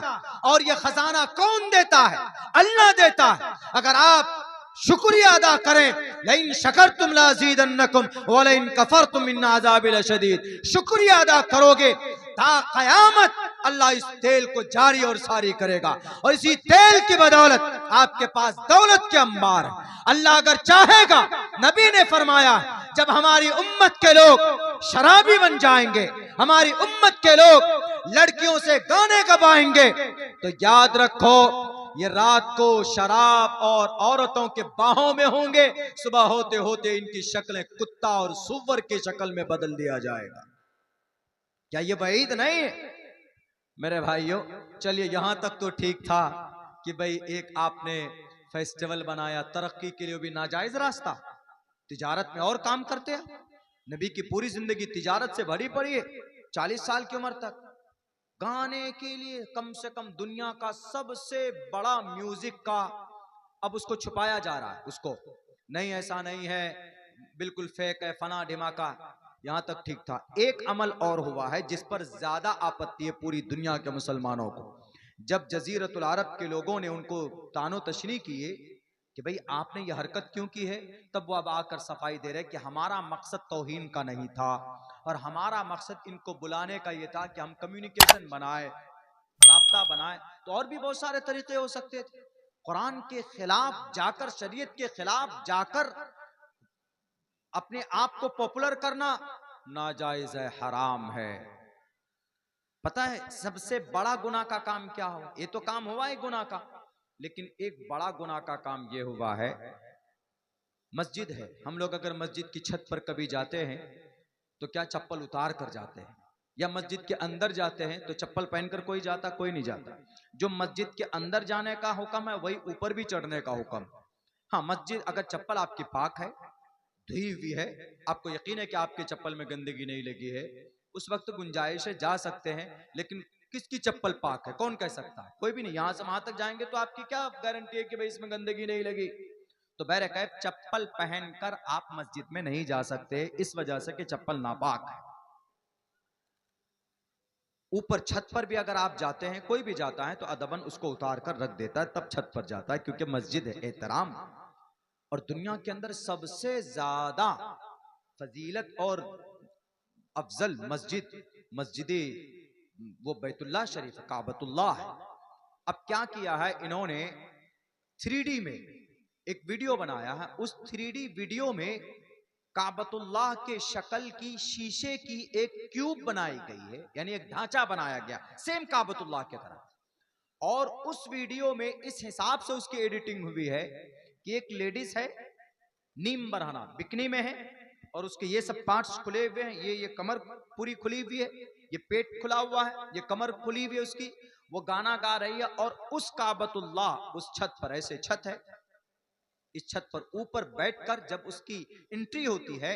और यह खजाना कौन देता है? अल्लाह देता है। अगर आप शुक्रिया अदा करें, लइन शकरतुम लाज़ीदन्नकुम व लइन कफरतुम इन्न अज़ाबी लशदीद, शुक्रिया अदा करोगे ता कयामत अल्लाह इस तेल को जारी और सारी करेगा, और इसी तेल की बदौलत आपके पास दौलत के अंबार है। अल्लाह अगर चाहेगा, नबी ने फरमाया जब हमारी उम्मत के लोग शराबी बन जाएंगे, हमारी उम्मत के लोग लड़कियों से गाने गवाएंगे, तो याद रखो ये रात को शराब और औरतों के बाहों में होंगे, सुबह होते होते इनकी शक्लें कुत्ता और सुअर की शक्ल में बदल दिया जाएगा। क्या ये वईद नहीं है मेरे भाइयों? चलिए यहां तक तो ठीक था कि भाई एक आपने फेस्टिवल बनाया, तरक्की के लिए भी नाजायज रास्ता, तिजारत में और काम करते हैं। नबी की पूरी जिंदगी तिजारत से भरी पड़ी है, 40 साल की उम्र तक गाने के लिए कम से कम दुनिया का सबसे बड़ा म्यूजिक का, अब उसको छुपाया जा रहा है, उसको नहीं, ऐसा नहीं है, बिल्कुल फेक है, फना ढिमाका। यहां तक ठीक था। एक अमल और हुआ है जिस पर ज्यादा आपत्ति है पूरी दुनिया के मुसलमानों को। जब जजीरतुल अरब के लोगों ने उनको तानो तशनी किए कि भाई आपने ये हरकत क्यों की है, तब वो अब आकर सफाई दे रहे कि हमारा मकसद तौहीन का नहीं था, और हमारा मकसद इनको बुलाने का ये था कि हम कम्युनिकेशन बनाए, राब्ता बनाए। तो और भी बहुत सारे तरीके हो सकते थे। कुरान के खिलाफ जाकर, शरीयत के खिलाफ जाकर अपने आप को पॉपुलर करना नाजायज है, हराम है। पता है सबसे बड़ा गुनाह का काम क्या हो? ये तो काम हुआ है गुनाह का, लेकिन एक बड़ा गुनाह का काम ये हुआ है, मस्जिद है। हम लोग अगर मस्जिद की छत पर कभी जाते हैं तो क्या चप्पल उतार कर जाते हैं, या मस्जिद के अंदर जाते हैं तो चप्पल पहनकर कोई जाता? कोई नहीं जाता। जो मस्जिद के अंदर जाने का हुक्म है वही ऊपर भी चढ़ने का हुक्म। हाँ, मस्जिद अगर चप्पल आपकी पाक है, धुई हुई है, आपको यकीन है कि आपके चप्पल में गंदगी नहीं लगी है, उस वक्त गुंजाइश है, जा सकते हैं। लेकिन किसकी चप्पल पाक है कौन कह सकता है? कोई भी नहीं। यहां से वहां तक जाएंगे तो आपकी क्या गारंटी है कि भाई इसमें गंदगी नहीं लगी? तो बहरकैफ चप्पल पहनकर आप मस्जिद में नहीं जा सकते, इस वजह से कि चप्पल नापाक है। ऊपर छत पर भी अगर आप जाते हैं, कोई भी जाता है तो अदबन उसको उतार कर रख देता है, तब छत पर जाता है, क्योंकि मस्जिद है, एहतराम। और दुनिया के अंदर सबसे ज्यादा फजीलत और अफजल मस्जिद मस्जिद वो बैतुल्लाह शरीफ, काबतुल्लाह है। अब क्या किया है इन्होंने, 3D में एक वीडियो बनाया है। उस 3D वीडियो में काबतुल्लाह के शक्ल की शीशे की एक क्यूब बनाई गई है, यानी एक ढांचा बनाया गया सेम काबतुल्लाह की तरह। और उस वीडियो में इस हिसाब से उसकी एडिटिंग हुई है कि एक लेडीज है, नीम बरहना बिकनी में है, और उसके ये सब पार्ट्स खुले हुए हैं, ये कमर पूरी खुली हुई है, ये पेट खुला हुआ है, ये कमर खुली हुई है उसकी, वो गाना गा रही है। और उस काबतुल्लाह उस छत पर, ऐसे छत है, इस छत पर ऊपर बैठकर जब उसकी एंट्री होती है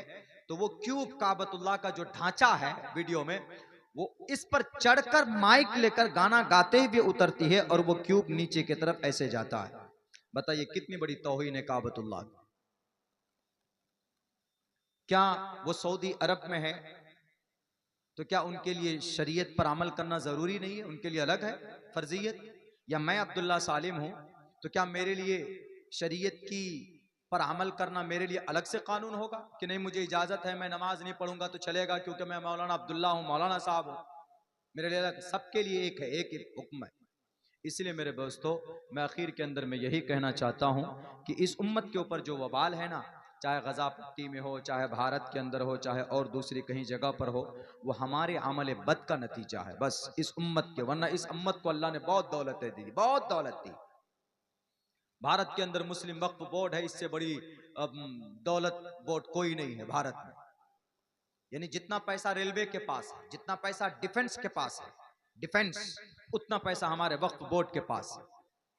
तो वो क्यूब काबतुल्लाह का जो ढांचा है वीडियो में, वो इस पर चढ़कर माइक लेकर गाना गाते हुए उतरती है, और वो क्यूब नीचे की तरफ ऐसे जाता है। बताइए कितनी बड़ी तौहीन है काबतुल्लाह। क्या वो सऊदी अरब में है तो क्या उनके लिए शरीयत पर अमल करना जरूरी नहीं है? उनके लिए अलग है फर्जियत। या मैं अब्दुल्ला सालिम हूं तो क्या मेरे लिए शरीयत की पर अमल करना मेरे लिए अलग से कानून होगा कि नहीं, मुझे इजाजत है, मैं नमाज नहीं पढ़ूंगा तो चलेगा क्योंकि मैं मौलाना अब्दुल्ला हूं, मौलाना साहब हूं, मेरे लिए अलग? सबके लिए एक है, एक ही हुक्म है। इसलिए मेरे दोस्तों, मैं आखिर के अंदर मैं यही कहना चाहता हूं कि इस उम्मत के ऊपर जो वबाल है ना, चाहे गजा पट्टी में हो, चाहे भारत के अंदर हो, चाहे और दूसरी कहीं जगह पर हो, वो हमारे अमल बद का नतीजा है बस इस उम्मत के। वरना इस उम्मत को अल्लाह ने बहुत दौलत दी, बहुत दौलत दी। भारत के अंदर मुस्लिम वक्फ बोर्ड है, इससे बड़ी दौलत बोर्ड कोई नहीं है भारत में। यानी जितना पैसा रेलवे के पास है, जितना पैसा डिफेंस के पास है, डिफेंस, उतना पैसा हमारे वक्फ बोर्ड के पास है।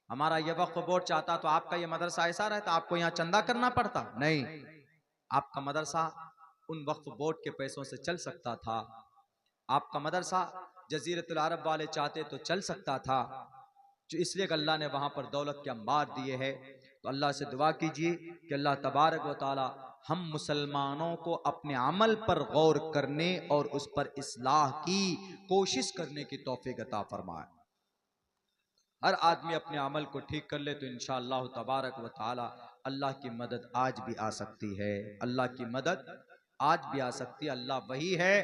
हमारा ये वक्फ बोर्ड चाहता तो आपका ये मदरसा ऐसा रहता, आपको यहाँ चंदा करना पड़ता? नहीं, आपका मदरसा उन वक्फ बोर्ड के पैसों से चल सकता था। आपका मदरसा जजीरतुल अरब वाले चाहते तो चल सकता था, जो इसलिए अल्लाह ने वहां पर दौलत के अंबार दिए है। तो अल्लाह से दुआ कीजिए कि अल्लाह तबारक व तआला हम मुसलमानों को अपने अमल पर गौर करने और उस पर इस्लाह की कोशिश करने की तौफीक अता फरमाए। हर आदमी अपने अमल को ठीक कर ले तो इंशाअल्लाह तबारक व तआला अल्लाह की मदद आज भी आ सकती है, अल्लाह की मदद आज भी आ सकती है। अल्लाह वही है,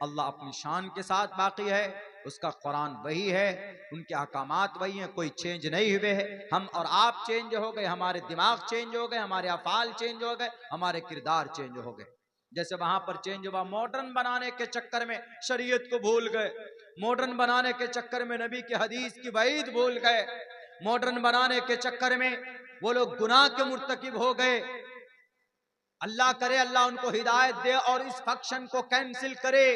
अल्लाह अपनी शान के साथ बाकी है, उसका कुरान वही है, उनके अहकामात वही हैं, कोई चेंज नहीं हुए हैं। हम और आप चेंज हो गए, हमारे दिमाग चेंज हो गए, हमारे अफाल चेंज हो गए, हमारे किरदार चेंज हो गए। जैसे वहां पर चेंज हुआ, मॉडर्न बनाने के चक्कर में शरीयत को भूल गए, मॉडर्न बनाने के चक्कर में नबी की हदीस की वईद भूल गए, मॉडर्न बनाने के चक्कर में वो लोग गुनाह के मुर्तकिब हो गए। अल्लाह करे अल्लाह उनको हिदायत दे और इस फंक्शन को कैंसिल करे।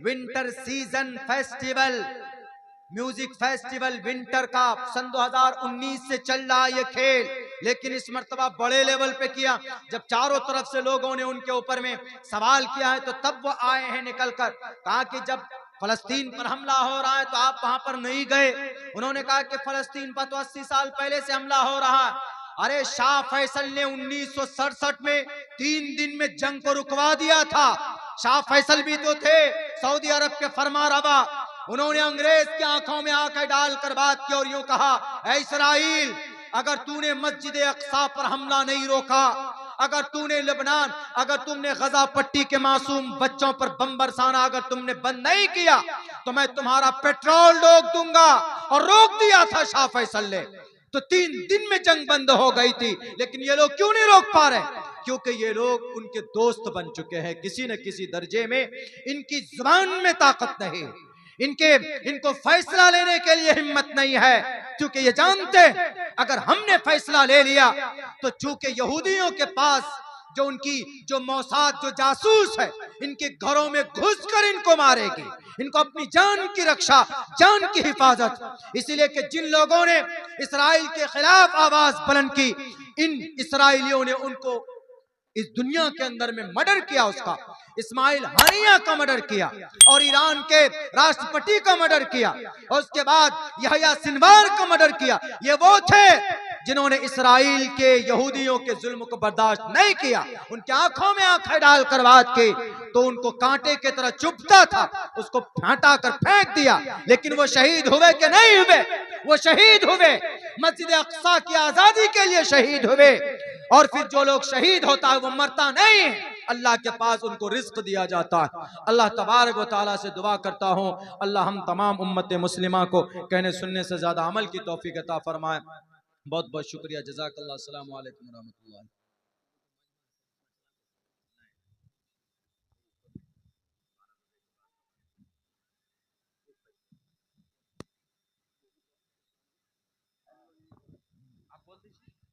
Winter season festival, music festival winter का सन 2019 से चल रहा ये खेल, लेकिन इस मर्तबा बड़े लेवल पे किया। जब चारों तरफ से लोगों ने उनके ऊपर में सवाल किया है तो तब वो आए हैं निकलकर, कहा कि जब फलस्तीन पर हमला हो रहा है तो आप वहां पर नहीं गए। उन्होंने कहा कि फलस्तीन पर तो 80 साल पहले से हमला हो रहा है। अरे शाह फैसल ने 1967 में 3 दिन में जंग को रुकवा दिया था। शाह फैसल भी तो थे सऊदी अरब के फरमारवा। उन्होंने अंग्रेज की आंखों में आंखें डालकर बात की और यूं कहा, ऐ इस्राइल, अगर तूने मस्जिद अक्सा पर हमला नहीं रोका, अगर तूने लेबनान, अगर तुमने गजा पट्टी के मासूम बच्चों पर बम बरसाना अगर तुमने बंद नहीं किया तो मैं तुम्हारा पेट्रोल रोक दूंगा। और रोक दिया था शाह फैसल ने, तो 3 दिन में जंग बंद हो गई थी। लेकिन ये लोग क्यों नहीं रोक पा रहे? क्योंकि ये लोग उनके दोस्त बन चुके हैं किसी न किसी दर्जे में। इनकी जुबान में ताकत नहीं, इनको फैसला लेने के लिए हिम्मत नहीं है, क्योंकि ये जानते अगर हमने फैसला ले लिया तो चूंकि यहूदियों के पास जो मौसाद, जो जासूस है, इनके घरों में घुसकर इनको मारेगी, इनको अपनी जान की रक्षा, जान की हिफाजत। इसीलिए कि जिन लोगों ने इस्राइल के खिलाफ आवाज बुलंद की, इन इसराइलियों ने उनको इस दुनिया के अंदर में मर्डर किया। उसका इस्माइल हानिया का मर्डर किया और ईरान के राष्ट्रपति का मर्डर किया और उसके बाद यहया सिनवार का मर्डर किया। ये वो थे जिन्होंने इसराइल के यहूदियों के जुल्म को बर्दाश्त नहीं किया। उनकी आंखों में आंखें डालकर बात की तो उनको कांटे की तरह चुभता था, उसको हटा कर फेंक दिया। लेकिन वो शहीद हुए कि नहीं हुए? वो शहीद हुए, मस्जिद अक्सा की आजादी के लिए शहीद हुए। और फिर जो लोग शहीद होता है वो मरता नहीं है, अल्लाह के पास उनको रिज्क दिया जाता है। अल्लाह तबारक व तआला से दुआ करता हूँ, अल्लाह हम तमाम उम्मत मुस्लिमा को कहने सुनने से ज्यादा अमल की तौफीक अता फरमाए। बहुत बहुत शुक्रिया। जज़ाकल्लाह। अस्सलामु अलैकुम व रहमतुल्लाह। आप बोल दीजिए।